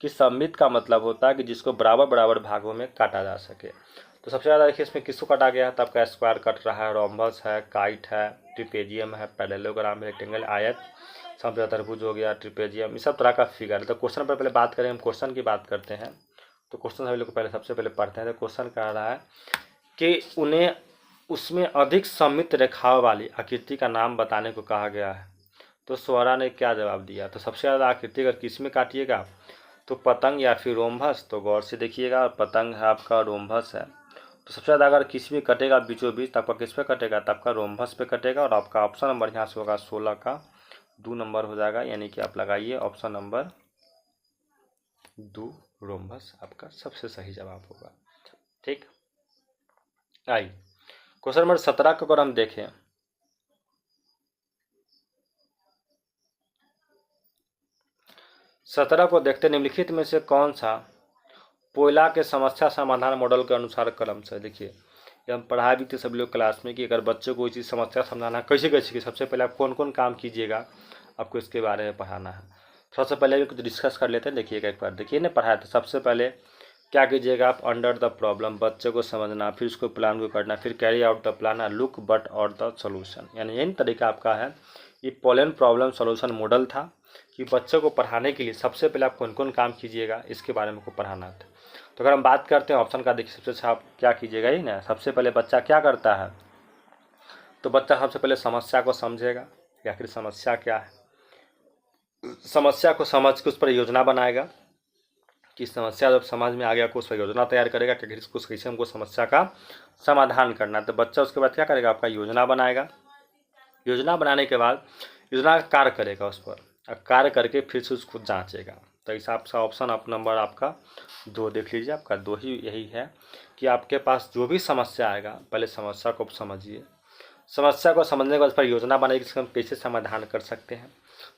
कि सममित का मतलब होता है कि जिसको बराबर बराबर भागों में काटा जा सके। तो सबसे ज़्यादा देखिए इसमें किसको काटा गया है, तो आपका स्क्वायर कट रहा है, रोम्बस है, काइट है, ट्रिपेजियम है, पैरेललोग्राम है, रेक्टेंगल, आयत, समचतुर्भुज हो गया, ट्रिपेजियम, इस सब तरह का फिगर है। तो क्वेश्चन पर पहले बात करें, हम क्वेश्चन की बात करते हैं। तो क्वेश्चन सभी लोग पहले सबसे पहले पढ़ते हैं। तो क्वेश्चन कह रहा है कि उन्हें उसमें अधिक सममित रेखाओं वाली आकृति का नाम बताने को कहा गया है। तो स्वरा ने क्या जवाब दिया, तो सबसे ज़्यादा आकृति अगर किस में काटिएगा, तो पतंग या फिर रोम्बस। तो गौर से देखिएगा, पतंग है आपका, रोम्बस है। तो सबसे ज़्यादा अगर किस में कटेगा बीचों बीच, तो आपका किस पे कटेगा, तो आपका रोम्बस पे कटेगा। और आपका ऑप्शन नंबर यहाँ से होगा 16 का 2 नंबर हो जाएगा, यानी कि आप लगाइए ऑप्शन नंबर 2 रोम्बस आपका सबसे सही जवाब होगा। ठीक, आइए क्वेश्चन नंबर 17 को अगर हम देखें, 17 को देखते, निम्नलिखित में से कौन सा पोयला के समस्या समाधान मॉडल के अनुसार क्रम से, देखिए ये हम पढ़ा भी थे सभी लोग क्लास में कि अगर बच्चों को कोई चीज़ समस्या समझाना कैसे कैसे कि सबसे पहले आप कौन कौन काम कीजिएगा, आपको इसके बारे में पढ़ाना है। थोड़ा सा पहले भी कुछ डिस्कस कर लेते हैं, देखिएगा एक बार, देखिए ना पढ़ाया था। सबसे पहले क्या कीजिएगा आप, अंडर द प्रॉब्लम, बच्चे को समझना, फिर उसको प्लान को करना, फिर carry out the plan, look but और द सोल्यूशन, यानी यही तरीका आपका है। ये पोलन प्रॉब्लम सोल्यूशन मॉडल था कि बच्चों को पढ़ाने के लिए सबसे पहले आप कौन कौन काम कीजिएगा इसके बारे में को पढ़ाना था। तो अगर हम बात करते हैं ऑप्शन का, देखिए सबसे अच्छा आप क्या कीजिएगा ही ना, सबसे पहले बच्चा क्या करता है, तो बच्चा सबसे पहले समस्या को समझेगा या फिर समस्या क्या है, समस्या को समझ के उस पर योजना बनाएगा कि समस्या जब समझ में आ गया को उस पर योजना तैयार करेगा कि कैसे हमको समस्या का समाधान करना है। तो बच्चा उसके बाद क्या करेगा, आपका योजना बनाएगा। योजना बनाने के बाद योजना का कार्य करेगा उस पर, कार्य करके फिर से उसको जांचेगा। तो हिसाब से ऑप्शन आप नंबर आपका 2 देख लीजिए, आपका 2 ही यही है कि आपके पास जो भी समस्या आएगा पहले समस्या को समझिए, समस्या को समझने के बाद फिर योजना बनाइए कि हम कैसे समाधान कर सकते हैं।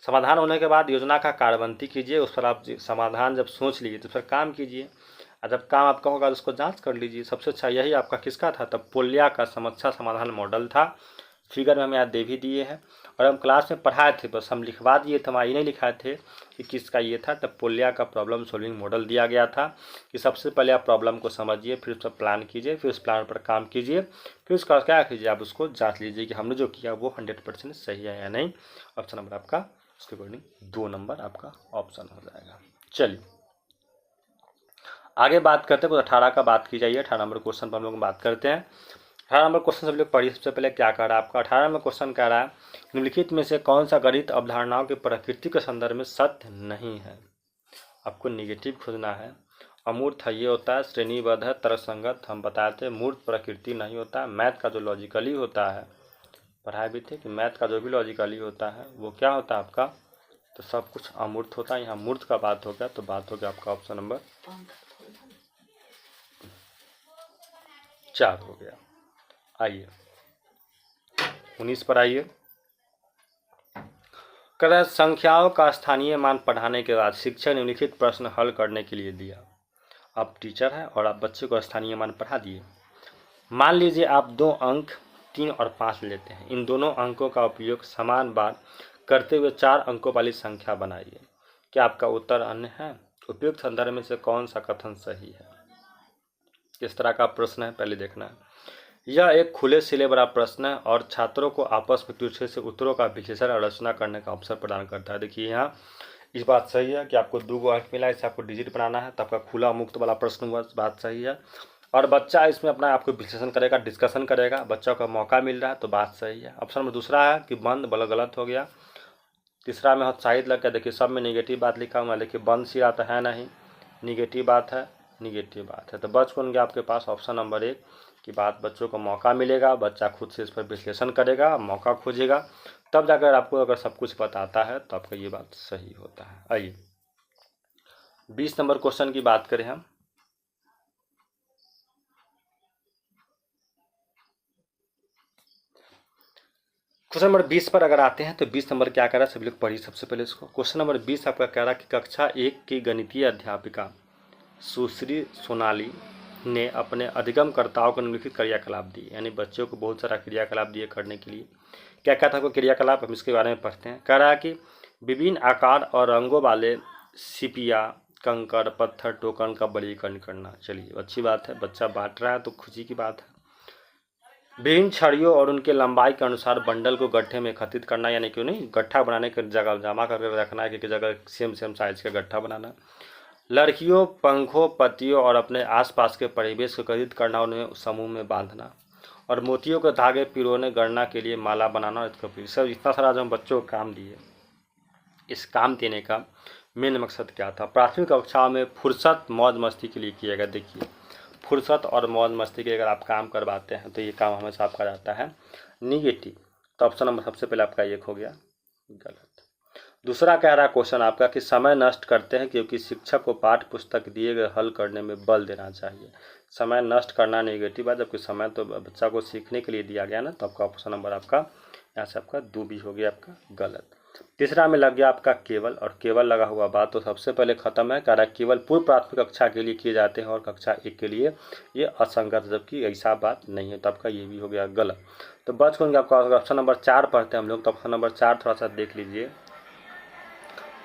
समाधान होने के बाद योजना का कार्यबंदी कीजिए, उस पर आप समाधान जब सोच लीजिए तो फिर काम कीजिए, और जब काम आपका होगा तो उसको जांच कर लीजिए। सबसे अच्छा यही आपका किसका था, तब पोलिया का समस्या समाधान मॉडल था। फिगर में हम यहाँ दे भी दिए हैं और हम क्लास में पढ़ाए थे, बस हम लिखवा दिए थे, हम ये नहीं लिखाए थे कि किसका ये था। तब पोलिया का प्रॉब्लम सॉल्विंग मॉडल दिया गया था कि सबसे पहले आप प्रॉब्लम को समझिए, फिर उस पर प्लान कीजिए, फिर उस प्लान पर काम कीजिए, फिर उसका क्या कीजिए, आप उसको जांच लीजिए कि हमने जो किया वो 100% सही है या नहीं। ऑप्शन नंबर आपका उसके अकॉर्डिंग 2 नंबर आपका ऑप्शन हो जाएगा। चलिए आगे बात करते हैं, 18 का बात की जाइए। 18 नंबर क्वेश्चन पर हम लोग बात करते हैं। 18 नंबर क्वेश्चन सब लोग पढ़िए। सबसे पहले क्या कह रहा है आपका, 18 नंबर क्वेश्चन कह रहा है निम्नलिखित में से कौन सा गणित अवधारणाओं के प्रकृति के संदर्भ में सत्य नहीं है। आपको निगेटिव खोजना है अमूर्त है ये होता है, श्रेणीबद्ध है, तर्कसंगत हम बताए थे, मूर्त प्रकृति नहीं होता है। मैथ का जो लॉजिकली होता है, पढ़ाए भी थे कि मैथ का जो भी लॉजिकली होता है वो क्या होता है आपका, तो सब कुछ अमूर्त होता है। यहाँ मूर्त का बात हो गया, तो बात हो गया आपका ऑप्शन नंबर 4 हो गया। आइए 19 पर आइए। कह संख्याओं का स्थानीय मान पढ़ाने के बाद शिक्षक निम्नलिखित प्रश्न हल करने के लिए दिया। आप टीचर हैं और आप बच्चे को स्थानीय मान पढ़ा दिए। मान लीजिए आप 2 अंक 3 और 5 लेते हैं। इन दोनों अंकों का उपयोग समान बार करते हुए 4 अंकों वाली संख्या बनाइए। क्या आपका उत्तर अन्य है? उपयुक्त संदर्भ में से कौन सा कथन सही है? किस तरह का प्रश्न है पहले देखना है। यह एक खुले सिले बड़ा प्रश्न है और छात्रों को आपस में एक दूसरे से उत्तरों का विश्लेषण और रचना करने का अवसर प्रदान करता है। देखिए यहाँ इस बात सही है कि आपको 2 अंक मिला, इसे आपको डिजिट बनाना है, तो आपका खुला मुक्त वाला प्रश्न हुआ, बात सही है। और बच्चा इसमें अपना आपको विश्लेषण करेगा, डिस्कशन करेगा, बच्चों का मौका मिल रहा है, तो बात सही है। ऑप्शन में दूसरा है कि बंद गलत हो गया। तीसरा में हतोत्साहित लग गया। देखिए सब में निगेटिव बात लिखा हुआ है, देखिए बंद सिरा तो है नहीं, निगेटिव बात है, निगेटिव बात है। तो बच कौन गया आपके पास ऑप्शन नंबर 1 की बात, बच्चों को मौका मिलेगा, बच्चा खुद से इस पर विश्लेषण करेगा, मौका खोजेगा, तब जाकर आपको अगर सब कुछ बताता है तो आपका ये बात सही होता है। आइए 20 नंबर क्वेश्चन की बात करें हम। क्वेश्चन नंबर 20 पर अगर आते हैं तो 20 नंबर क्या कह रहा है, सभी लोग पढ़िए सबसे पहले इसको। क्वेश्चन नंबर 20 आपका कह रहा है कि कक्षा 1 की गणितीय अध्यापिका सुश्री सोनाली ने अपने अधिगमकर्ताओं को निम्नलिखित क्रियाकलाप दिए, यानी बच्चों को बहुत सारा क्रियाकलाप दिए करने के लिए। क्या क्या था वो क्रियाकलाप, हम इसके बारे में पढ़ते हैं। कह रहा है कि विभिन्न आकार और रंगों वाले सिपिया, कंकड़, पत्थर, टोकन का बलीकरण करना। चलिए अच्छी बात है, बच्चा बांट रहा है तो खुशी की बात है। विभिन्न छड़ियों और उनके लंबाई के अनुसार बंडल को गड्ढे में एकत्रित करना, यानी क्यों नहीं गड्ढा बनाने की जगह जमा करके रखना है, कि जगह सेम साइज का गड्ढा बनाना। लड़कियों, पंखों, पत्तियों और अपने आसपास के परिवेश को एकत्रित करना, उन्हें समूह में बांधना। और मोतियों के धागे पिरोने गणना के लिए माला बनाना। सब इतना सारा जो हम बच्चों को काम दिए, इस काम देने का मेन मकसद क्या था? प्राथमिक कक्षाओं में फुर्सत मौज मस्ती के लिए किया गया। देखिए फुर्सत और मौज मस्ती के अगर आप काम करवाते हैं तो ये काम हमेशा आपका जाता है निगेटिव। तो ऑप्शन नंबर सबसे पहले आपका 1 हो गया गलत। दूसरा कह रहा है क्वेश्चन आपका कि समय नष्ट करते हैं क्योंकि शिक्षक को पाठ्य पुस्तक दिए गए हल करने में बल देना चाहिए। समय नष्ट करना नेगेटिव है, जबकि समय तो बच्चा को सीखने के लिए दिया गया ना, तो आपका ऑप्शन नंबर आपका यहाँ से आपका 2 भी हो गया आपका गलत। तीसरा में लग गया आपका केवल, और केवल लगा हुआ बात तो सबसे पहले खत्म है। कह रहा है केवल पूर्व प्राथमिक कक्षा के लिए किए जाते हैं और कक्षा 1 के लिए ये असंगत, जबकि ऐसा बात नहीं है, तो आपका ये भी हो गया गलत। तो बच कौन गया आपका ऑप्शन नंबर 4 पढ़ते हैं हम लोग। तो ऑप्शन नंबर 4 थोड़ा सा देख लीजिए।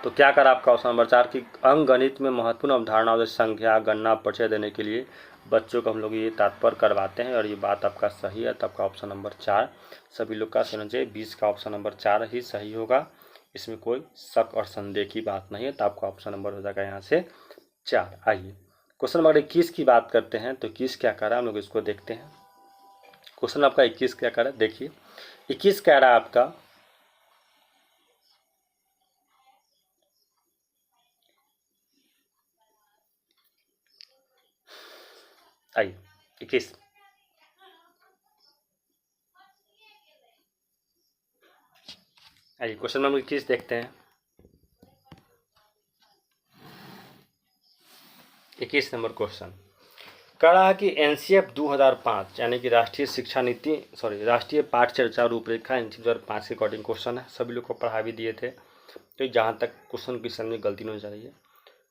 तो क्या करा आपका ऑप्शन नंबर 4 की अंक गणित में महत्वपूर्ण अवधारणाओं जैसे संख्या, गणना परिचय देने के लिए बच्चों को हम लोग ये तात्पर्य करवाते हैं, और ये बात आपका सही है। तो आपका ऑप्शन नंबर 4 सभी लोग का सुनना चाहिए। 20 का ऑप्शन नंबर 4 ही सही होगा, इसमें कोई शक और संदेह की बात नहीं है। तो आपका ऑप्शन नंबर हो जाएगा यहाँ से 4। आइए क्वेश्चन नंबर 21 की बात करते हैं। तो 21 क्या कह रहा है हम लोग इसको देखते हैं। क्वेश्चन आपका 21 क्या कह रहा है, देखिए 21 कह रहा है आपका आइए 21 आइए क्वेश्चन नंबर 21 देखते हैं। 21 नंबर क्वेश्चन कह रहा है कि एनसीएफ 2005 यानी कि राष्ट्रीय पाठ चर्चा रूपरेखा एनसीएफ 2005 के अकॉर्डिंग क्वेश्चन है, सभी लोग को पढ़ा भी दिए थे। तो जहाँ तक क्वेश्चन की समझ में गलती नहीं चाहिए।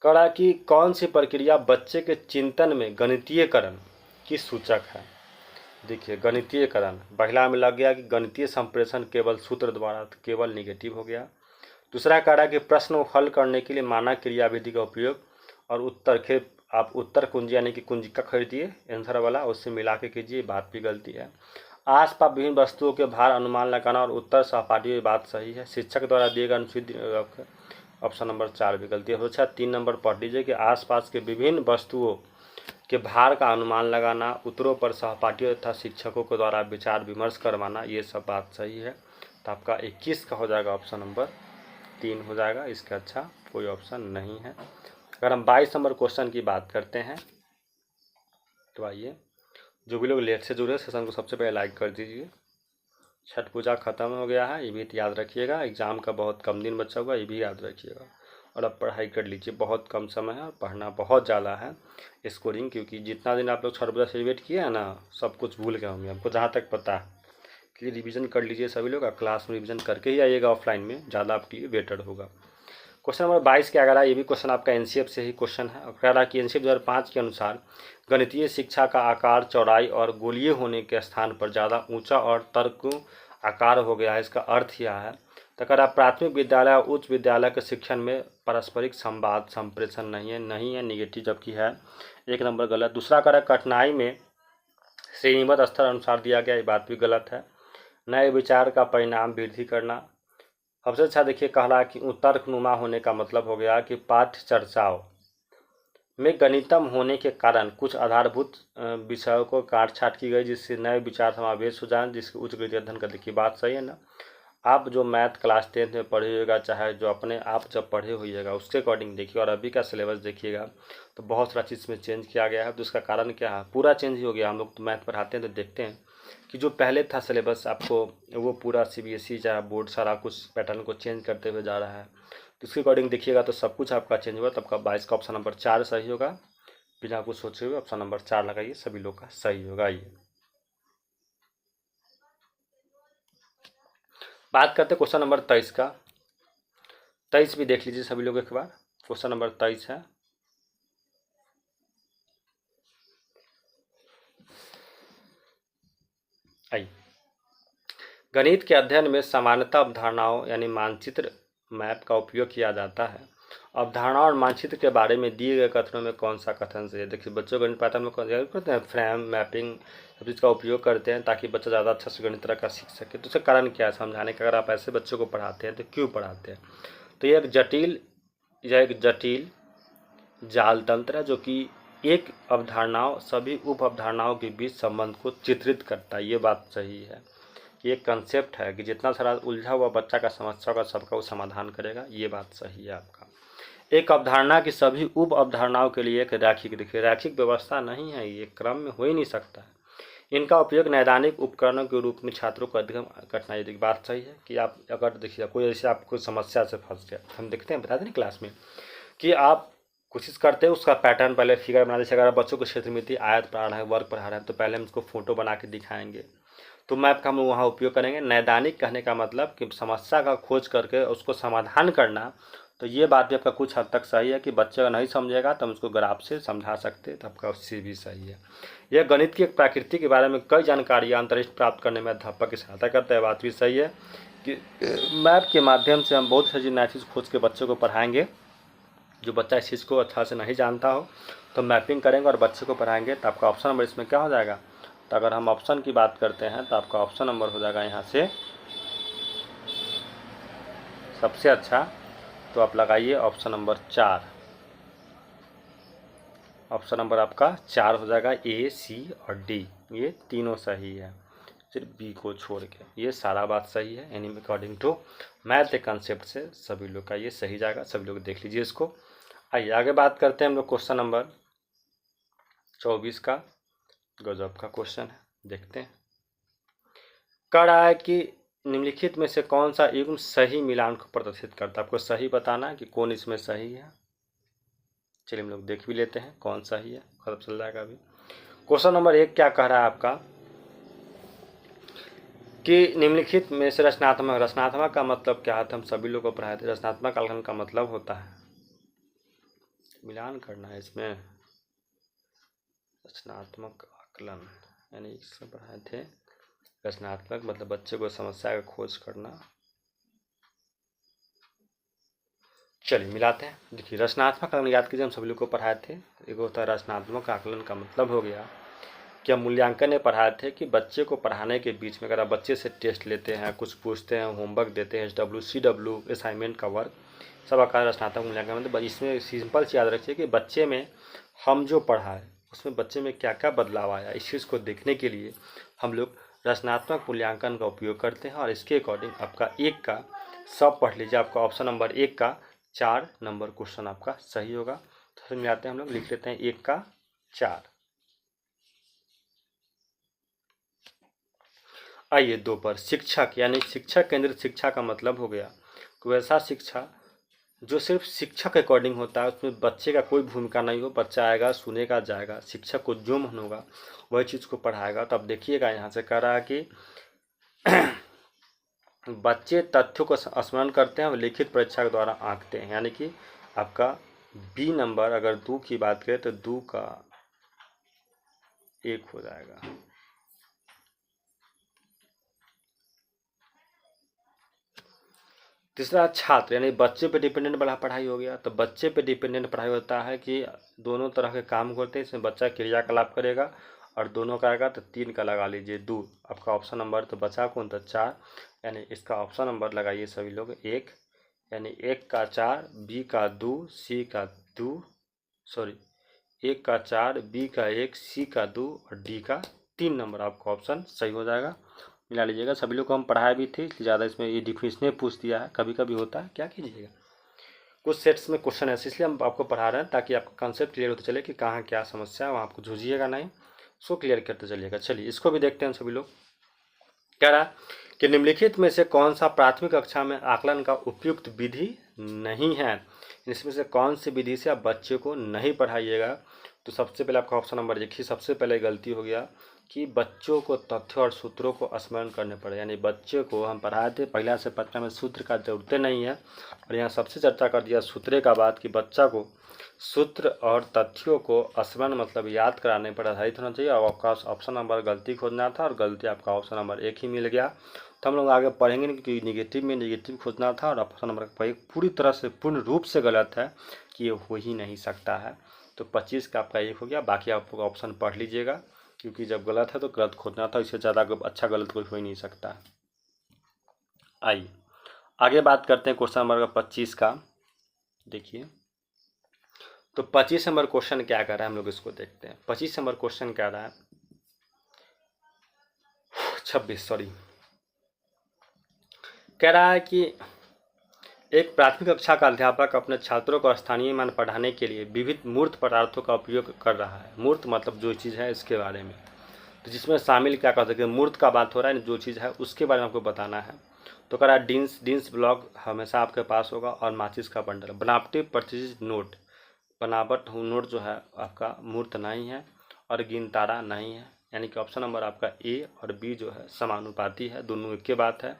कह रहा है कि कौन सी प्रक्रिया बच्चे के चिंतन में गणितीयकरण की सूचक है। देखिए गणितीयकरण पहला में लग गया कि गणितीय संप्रेषण केवल सूत्र द्वारा, तो केवल निगेटिव हो गया। दूसरा कह रहा है कि प्रश्न को हल करने के लिए मानक क्रियाविधि का उपयोग, और उत्तर आप उत्तर कुंजी यानी कि कुंजिका खरीदिए आंसर वाला, उससे मिला के कीजिए, बात भी गलती है। आसपास विभिन्न वस्तुओं के भार अनुमान लगाना और उत्तर सहपाठियों, बात सही है। शिक्षक द्वारा दिए गए अनुचित, ऑप्शन नंबर 4 भी गलती है। अच्छा 3 नंबर पढ़ लीजिए कि आसपास के विभिन्न वस्तुओं के भार का अनुमान लगाना, उत्तरों पर सहपाठियों तथा शिक्षकों के द्वारा विचार विमर्श करवाना, ये सब बात सही है। तो आपका 21 का हो जाएगा ऑप्शन नंबर 3 हो जाएगा, इसका अच्छा कोई ऑप्शन नहीं है। अगर हम 22 नंबर क्वेश्चन की बात करते हैं तो आइए, जो भी लोग लेट से जुड़े सेशन को सबसे पहले लाइक कर दीजिए। छठ पूजा ख़त्म हो गया है, ये भी याद रखिएगा। एग्ज़ाम का बहुत कम दिन बचा हुआ, ये भी याद रखिएगा। और अब पढ़ाई कर लीजिए, बहुत कम समय है और पढ़ना बहुत ज़्यादा है स्कोरिंग, क्योंकि जितना दिन आप लोग छठ पूजा सेलिब्रेट किए हैं ना, सब कुछ भूल गए होंगे हमको जहाँ तक पता है। कि रिवीजन कर लीजिए सभी लोग, आप क्लास में रिवीजन करके ही आइएगा, ऑफलाइन में ज़्यादा आपके लिए बेटर होगा। क्वेश्चन नंबर 22 क्या कह रहा है, ये भी क्वेश्चन आपका एनसीएफ से ही क्वेश्चन है और कह रहा है कि एनसीएफ 2005 के अनुसार गणितीय शिक्षा का आकार, चौड़ाई और गोलीय होने के स्थान पर ज़्यादा ऊंचा और तर्क आकार हो गया है। इसका अर्थ क्या है? तो कह रहा है प्राथमिक विद्यालय और उच्च विद्यालय के शिक्षण में पारस्परिक संवाद संप्रेषण नहीं है निगेटिव, जबकि है 1 नंबर गलत। दूसरा कह रहा है कठिनाई में श्रेणीबद्ध स्तर अनुसार दिया गया, ये बात भी गलत है। नए विचार का परिणाम वृद्धि करना। सबसे अच्छा देखिए, कह रहा है कि तर्कनुमा होने का मतलब हो गया कि पाठ्य चर्चाओं में गणितम होने के कारण कुछ आधारभूत विषयों को काट छाट की गई, जिससे नए विचार समावेश हो जाए, जिसके उच्च गणितीय अध्ययन करने की बात सही है ना। आप जो मैथ क्लास 10th में पढ़े होगा, चाहे जो अपने आप जब पढ़े होइएगा उसके अकॉर्डिंग देखिए, और अभी का सिलेबस देखिएगा तो बहुत सारा चीज़ में चेंज किया गया है। तो इसका कारण क्या है? पूरा चेंज ही हो गया। हम लोग तो मैथ पढ़ाते हैं तो देखते हैं कि जो पहले था सिलेबस आपको, वो पूरा सीबीएसई चाहे बोर्ड सारा कुछ पैटर्न को चेंज करते हुए जा रहा है। तो इसके अकॉर्डिंग देखिएगा तो सब कुछ आपका चेंज हुआ। तब का 22 का ऑप्शन नंबर 4 सही होगा। बिना कुछ सोचे हुए ऑप्शन नंबर 4 लगाइए, सभी लोग का सही होगा। ये बात करते क्वेश्चन नंबर 23 का। 23 भी देख लीजिए सभी लोग एक बार। क्वेश्चन नंबर 23 है, आइए। गणित के अध्ययन में सामान्यतः अवधारणाओं यानी मानचित्र मैप का उपयोग किया जाता है। अवधारणा और मानचित्र के बारे में दिए गए कथनों में कौन सा कथन सही है? देखिए, बच्चों गणित पैटर्न में कौन करते हैं? फ्रेम, मैपिंग, सब चीज़ का उपयोग करते हैं ताकि बच्चा ज़्यादा अच्छा से गणित तरह का सीख सके। तो उसका कारण क्या है समझाने का? अगर आप ऐसे बच्चों को पढ़ाते हैं तो क्यों पढ़ाते हैं? तो यह एक जटिल जाल तंत्र है जो कि एक अवधारणाओं सभी उप अवधारणाओं के बीच संबंध को चित्रित करता है। ये बात सही है। ये कंसेप्ट है कि जितना सारा उलझा हुआ बच्चा का समस्या का सबका वो समाधान करेगा। ये बात सही है आपका। एक अवधारणा की सभी उप अवधारणाओं के लिए एक रैखिक, देखिए रैखिक व्यवस्था नहीं है, ये क्रम में हो ही नहीं सकता है। इनका उपयोग नैदानिक उपकरणों के रूप में छात्रों को अधिक कठिनाई देगी। बात सही है कि आप अगर देखिए कोई ऐसे आपको समस्या से फंस गया, हम देखते हैं, बताते हैं क्लास में कि आप कोशिश करते हैं उसका पैटर्न पहले फिगर बना। जैसे अगर बच्चों को क्षेत्रमिति आयत पढ़ा रहे हैं, वर्ग पढ़ा रहे हैं, तो पहले हम उसको फोटो बना के दिखाएंगे। तो मैप का हम वहाँ उपयोग करेंगे। नैदानिक कहने का मतलब कि समस्या का खोज करके उसको समाधान करना। तो ये बात भी आपका कुछ हद तक सही है कि बच्चा नहीं समझेगा तो हम उसको ग्राफ से समझा सकते हैं, तो आपका उससे भी सही है। यह गणित की प्रकृति के बारे में कई जानकारियाँ अंतरिक्ष प्राप्त करने में अध्यापक की सहायता करता है। बात भी सही है कि मैप के माध्यम से हम बहुत सारी नई चीज़ खोज के बच्चों को पढ़ाएंगे। जो बच्चा इस चीज़ को अच्छा से नहीं जानता हो तो मैपिंग करेंगे और बच्चे को पढ़ाएंगे। तो आपका ऑप्शन नंबर इसमें क्या हो जाएगा? तो अगर हम ऑप्शन की बात करते हैं तो आपका ऑप्शन नंबर हो जाएगा यहाँ से सबसे अच्छा। तो आप लगाइए ऑप्शन नंबर 4। ऑप्शन नंबर आपका 4 हो जाएगा। ए, सी और डी ये तीनों सही है, सिर्फ बी को छोड़ के। ये सारा बात सही है, यानी अकॉर्डिंग टू मैथ कंसेप्ट से सभी लोग का ये सही जाएगा। सभी लोग देख लीजिए इसको। आइए आगे बात करते हैं हम लोग क्वेश्चन नंबर 24 का। गजब का क्वेश्चन है, देखते हैं। कह रहा है कि निम्नलिखित में से कौन सा युग्म सही मिलान को प्रदर्शित करता है? आपको सही बताना है कि कौन इसमें सही है। चलिए हम लोग देख भी लेते हैं कौन सही है, पता चल जाएगा अभी। क्वेश्चन नंबर 1 क्या कह रहा है आपका कि निम्नलिखित में से रचनात्मक का मतलब क्या है? तो हम सभी लोग को पढ़ाए थे। रचनात्मक आकलन का मतलब होता है मिलान करना है। इसमें रचनात्मक आकलन यानी इसमें पढ़ाए थे। रचनात्मक मतलब बच्चे को समस्या का खोज करना। चलिए मिलाते हैं। देखिए रचनात्मक आकलन याद कीजिए, हम सभी लोग को पढ़ाए थे। एक होता है रचनात्मक आकलन का मतलब हो गया कि हम मूल्यांकन में पढ़ाए थे कि बच्चे को पढ़ाने के बीच में अगर आप बच्चे से टेस्ट लेते हैं, कुछ पूछते हैं, होमवर्क देते हैं, HW, CW असाइनमेंट का वर्क, सब आकार रचनात्मक मूल्यांकन। मतलब इसमें सिंपल से याद रखिए कि बच्चे में हम जो पढ़ाए उसमें बच्चे में क्या क्या बदलाव आया, इस चीज़ को देखने के लिए हम लोग रचनात्मक मूल्यांकन का उपयोग करते हैं। और इसके अकॉर्डिंग आपका 1 का सब पढ़ लीजिए। आपका ऑप्शन नंबर 1 का 4 नंबर क्वेश्चन आपका सही होगा। समझ में आते हैं हम लोग, लिख लेते हैं 1 का 4। आइए 2 पर, शिक्षक यानी शिक्षक केंद्रित शिक्षा का मतलब हो गया कोई ऐसा शिक्षा जो सिर्फ शिक्षक के अकॉर्डिंग होता है, उसमें बच्चे का कोई भूमिका नहीं हो, बच्चा आएगा सुनेगा जाएगा, शिक्षक को जो मन होगा वही चीज़ को पढ़ाएगा। तो अब देखिएगा यहाँ से कह रहा है कि बच्चे तथ्यों को स्मरण करते हैं और लिखित परीक्षा के द्वारा आंकते हैं, यानी कि आपका बी नंबर अगर 2 की बात करें तो 2 का 1 हो जाएगा। तीसरा छात्र यानी बच्चे पे डिपेंडेंट बड़ा पढ़ाई हो गया। तो बच्चे पे डिपेंडेंट पढ़ाई होता है कि दोनों तरह के काम करते हैं, इसमें बच्चा क्रियाकलाप करेगा और दोनों का आएगा तो 3 का लगा लीजिए 2, आपका ऑप्शन नंबर। तो बचा कौन था 4, यानी इसका ऑप्शन नंबर लगाइए सभी लोग 1, यानी 1 का 4, बी का 2, सी का 2, सॉरी 1 का 4, बी का 1, सी का 2 और डी का 3 नंबर आपका ऑप्शन सही हो जाएगा। मिला लीजिएगा। सभी लोग को हम पढ़ाया भी थे इसलिए ज़्यादा इसमें ये डिफिनेशन पूछ दिया है, कभी कभी होता है, क्या कीजिएगा कुछ सेट्स में क्वेश्चन ऐसे, इसलिए हम आपको पढ़ा रहे हैं ताकि आपका कंसेप्ट क्लियर होते चले कि कहाँ क्या समस्या है, वहाँ आपको झूझिएगा नहीं, उसको क्लियर करते चलिएगा। चलिए इसको भी देखते हैं सभी लोग। कह रहा कि निम्नलिखित में से कौन सा प्राथमिक कक्षा में आकलन का उपयुक्त विधि नहीं है, इसमें से कौन सी विधि से आप बच्चे को नहीं पढ़ाइएगा। तो सबसे पहले आपका ऑप्शन नंबर 1 ही सबसे पहले गलती हो गया कि बच्चों को तथ्यों और सूत्रों को स्मरण करने पड़े, यानी बच्चे को हम पढ़ाए थे पहला से 5 में सूत्र का जरूरत नहीं है, और यहाँ सबसे चर्चा कर दिया सूत्रे का बात कि बच्चा को सूत्र और तथ्यों को स्मरण मतलब याद कराने पर आधारित होना चाहिए। और आपका ऑप्शन नंबर गलती खोजना था और गलती आपका ऑप्शन नंबर 1 ही मिल गया। तो हम लोग आगे पढ़ेंगे नहीं क्योंकि निगेटिव में निगेटिव खोजना था और ऑप्शन नंबर 1 पूरी तरह से पूर्ण रूप से गलत है कि ये हो ही नहीं सकता है। तो 25 का आपका 1 हो गया, बाकी आप ऑप्शन पढ़ लीजिएगा क्योंकि जब गलत है तो गलत खोजना था, इससे ज़्यादा अच्छा गलत कोई हो ही नहीं सकता। आइए आगे बात करते हैं क्वेश्चन नंबर 25 का। देखिए तो 25 नंबर क्वेश्चन क्या कर रहा है, हम लोग इसको देखते हैं। 25 नंबर क्वेश्चन क्या रहा है, 26 सॉरी, कह रहा है कि एक प्राथमिक कक्षा का अध्यापक अपने छात्रों को स्थानीय मान पढ़ाने के लिए विविध मूर्त पदार्थों का उपयोग कर रहा है। मूर्त मतलब जो चीज़ है इसके बारे में, तो जिसमें शामिल क्या कर सकते हैं, मूर्त का बात हो रहा है, जो चीज़ है उसके बारे में आपको बताना है। तो कह रहा है डिंस ब्लॉक हमेशा आपके पास होगा और माचिस का बंडल। बनावटी प्रतिष्ठित नोट, बनावट नोट जो है आपका मूर्त नहीं है और गिनतारा नहीं है, यानी कि ऑप्शन नंबर आपका ए और बी जो है समानुपाती है, दोनों एक के बात है।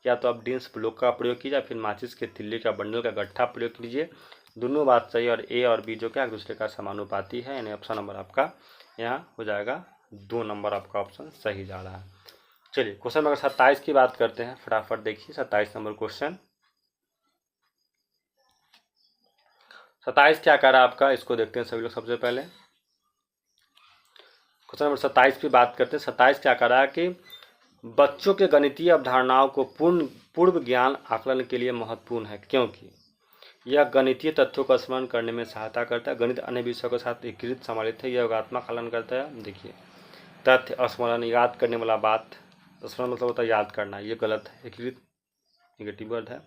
या तो आप डिंस ब्लॉक का प्रयोग कीजिए फिर माचिस के तिल्ली का बंडल का गट्ठा प्रयोग कीजिए, दोनों बात सही। और ए और बी जो क्या एक दूसरे का समानुपाती है, यानी ऑप्शन नंबर आपका यहाँ हो जाएगा 2 नंबर आपका ऑप्शन सही जा रहा है। चलिए क्वेश्चन नंबर 27 की बात करते हैं, फटाफट देखिए 27 नंबर क्वेश्चन। 27 क्या कह रहा है आपका, इसको देखते हैं सभी लोग। सबसे पहले क्वेश्चन नंबर 27 की बात करते हैं। 27 क्या कह रहा है कि बच्चों के गणितीय अवधारणाओं को पूर्व ज्ञान आकलन के लिए महत्वपूर्ण है क्योंकि यह गणितीय तथ्यों का स्मरण करने में सहायता करता है। गणित अन्य विषयों के साथ एकीकृत सम्मिलित है, यह योगात्मक आकलन करता है। देखिए तथ्य स्मरण याद करने वाला बात, स्मरण मतलब होता है याद करना, ये गलत है, एकीकृत निगेटिव वर्ड है।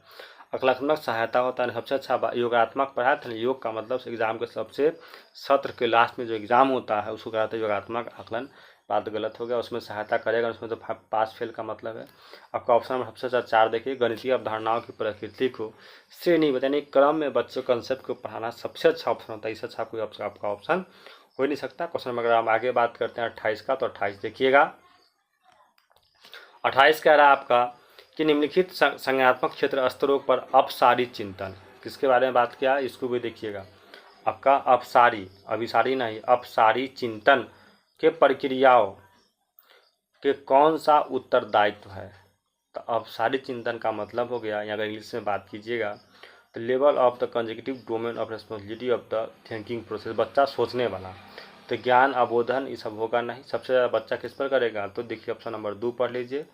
आकलनात्मक सहायता होता है, सबसे अच्छा योगात्मक पढ़ाया था। योग का मतलब एग्जाम के सबसे सत्र के लास्ट में जो एग्जाम होता है उसको कहते हैं योगात्मक आकलन, बात गलत हो गया, उसमें सहायता करेगा, उसमें तो पास फेल का मतलब है। आपका ऑप्शन नंबर सबसे अच्छा 4 देखिए, गणितीय अवधारणाओं की प्रकृति को श्रेणीबद्ध यानी क्रम में बच्चों कंसेप्ट को पढ़ाना सबसे अच्छा ऑप्शन होता है, इससे अच्छा कोई आपका ऑप्शन हो ही नहीं सकता। क्वेश्चन नंबर अगर हम आगे बात करते हैं 28 का, तो 28 देखिएगा। 28 कह रहा है आपका कि निम्नलिखित संज्ञानात्मक क्षेत्र स्तरों पर अपसारी चिंतन, किसके बारे में बात किया इसको भी देखिएगा। आपका अपसारी, अभिसारी नहीं, अपसारी चिंतन के प्रक्रियाओं के कौन सा उत्तरदायित्व है। तो अपसारी चिंतन का मतलब हो गया, या अगर इंग्लिश में बात कीजिएगा तो level of the conjunctive domain of responsibility of the thinking process, बच्चा सोचने वाला। तो ज्ञान अबोधन ये सब होगा नहीं, सबसे ज़्यादा बच्चा किस पर करेगा, तो देखिए ऑप्शन नंबर 2 पढ़ लीजिए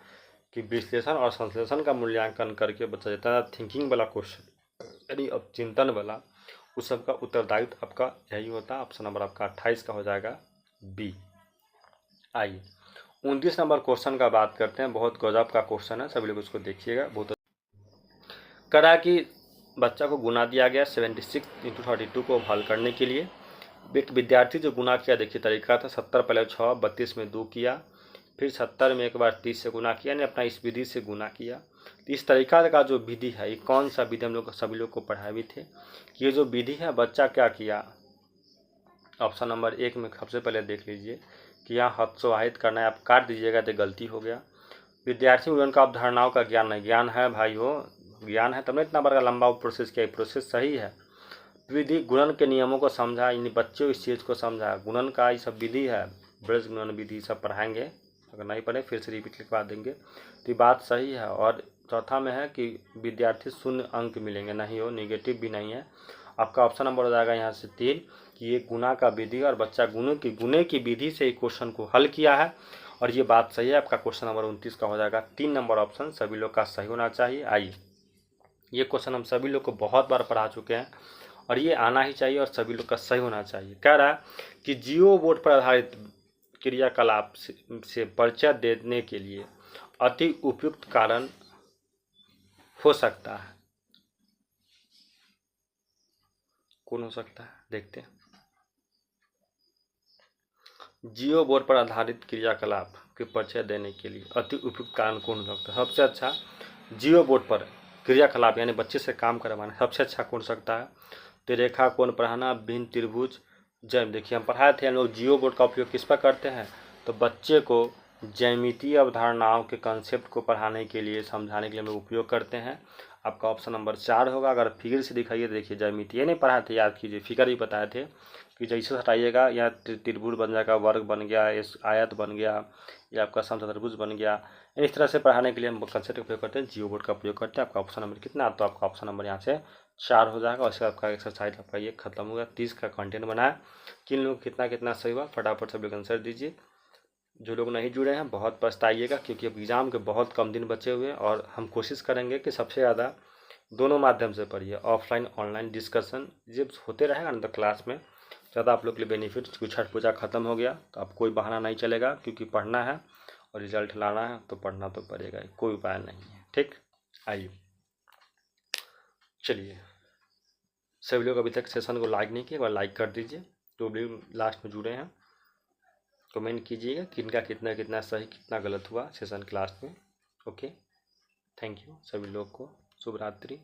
कि विश्लेषण और संश्लेषण का मूल्यांकन करके बच्चा जितना थिंकिंग वाला क्वेश्चन यानी अब चिंतन वाला उस सब का उत्तरदायित्व आपका यही होता है। ऑप्शन नंबर आपका 28 का हो जाएगा बी। आइए 29 नंबर क्वेश्चन का बात करते हैं, बहुत गजब का क्वेश्चन है, सभी लोग उसको देखिएगा। बहुत करा कि बच्चा को गुना दिया गया 76 × 32 को हल करने के लिए। एक विद्यार्थी जो गुना किया, देखिए तरीका था 70 पहले 6, 32 में 2 किया, फिर 70 में एक बार 30 से गुना किया, यानी अपना इस विधि से गुना किया। तो इस तरीका का जो विधि है, ये कौन सा विधि हम लोग सभी लोग को पढ़ाए भी थे कि ये जो विधि है बच्चा क्या किया। ऑप्शन नंबर 1 में सबसे पहले देख लीजिए कि यहाँ हतोत्साहित करना है, आप काट दीजिएगा तो गलती हो गया। विद्यार्थी गुणन का अवधारणाओं का ज्ञान है, ज्ञान है भाई हो, ज्ञान है तब ने इतना बड़ा लंबा प्रोसेस किया, प्रोसेस सही है। विधि गुणन के नियमों को समझा, इन बच्चों इस चीज़ को समझा, गुणन का ये सब विधि है, ब्रज गुणन विधि सब पढ़ाएंगे, अगर नहीं पढ़े फिर से रिपीट लिखवा देंगे। तो ये बात सही है। और चौथा में है कि विद्यार्थी 0 अंक मिलेंगे, नहीं हो, निगेटिव भी नहीं है। आपका ऑप्शन नंबर हो जाएगा यहाँ से 3 कि ये गुना का विधि और बच्चा गुणे की विधि से एक क्वेश्चन को हल किया है, और ये बात सही है। आपका क्वेश्चन नंबर 29 का हो जाएगा 3 नंबर ऑप्शन सभी लोग का सही होना चाहिए। आइए, ये क्वेश्चन हम सभी लोग को बहुत बार पढ़ा चुके हैं और ये आना ही चाहिए और सभी लोग का सही होना चाहिए। कह रहा है कि जियो बोर्ड पर आधारित क्रियाकलाप से परिचय देने के लिए अति उपयुक्त कारण हो सकता है, कौन हो सकता है, देखते हैं। जियो बोर्ड पर आधारित क्रियाकलाप के परिचय देने के लिए अति उपयुक्त कारण कौन हो सकता है। सबसे अच्छा जियो बोर्ड पर क्रियाकलाप यानी बच्चे से काम करवाना सबसे अच्छा कौन सकता है। तो रेखा कोण पढ़ाना, भिन्न त्रिभुज, जैम। देखिए हम पढ़ाए थे, हम लोग जियो बोर्ड का उपयोग किस पर करते हैं, तो बच्चे को ज्यामितीय अवधारणाओं के कंसेप्ट को पढ़ाने के लिए, समझाने के लिए हम लोग उपयोग करते हैं। आपका ऑप्शन नंबर 4 होगा। अगर फिगर से दिखाइए, देखिए ज्यामितीय नहीं पढ़ाए थे, याद कीजिए, फिगर ही बताए थे कि जैसे हटाइएगा या त्रिभुज बन जाएगा, वर्ग बन गया, इस आयत बन गया, या आपका समचतुर्भुज बन गया। इस तरह से पढ़ाने के लिए हम कंसेप्ट का उपयोग करते हैं, जियो बोर्ड का उपयोग करते हैं। आपका ऑप्शन नंबर कितना, तो आपका ऑप्शन नंबर यहाँ से 4 हो जाएगा। और आपका एक्सरसाइज आपका ये खत्म होगा। 30 का कंटेंट बनाया, किन लोग कितना कितना सही हुआ फटाफट सब लोग आंसर दीजिए। जो लोग नहीं जुड़े हैं बहुत पछताइएगा, क्योंकि अब एग्ज़ाम के बहुत कम दिन बचे हुए हैं और हम कोशिश करेंगे कि सबसे ज़्यादा दोनों माध्यम से पढ़िए, ऑफलाइन ऑनलाइन डिस्कशन जब होते रहेगा ना तो क्लास में ज़्यादा आप लोग के लिए बेनिफिट। क्योंकि छठ पूजा खत्म हो गया तो अब कोई बहाना नहीं चलेगा, क्योंकि पढ़ना है और रिजल्ट लाना है तो पढ़ना तो पड़ेगा ही, कोई उपाय नहीं है। ठीक, आइए चलिए, सभी लोग अभी तक सेशन को लाइक नहीं किए, एक बार लाइक कर दीजिए। तो भी लास्ट में जुड़े हैं कमेंट कीजिएगा किनका कितना कितना सही कितना गलत हुआ सेशन क्लास में। ओके, थैंक यू सभी लोग को, शुभ रात्रि।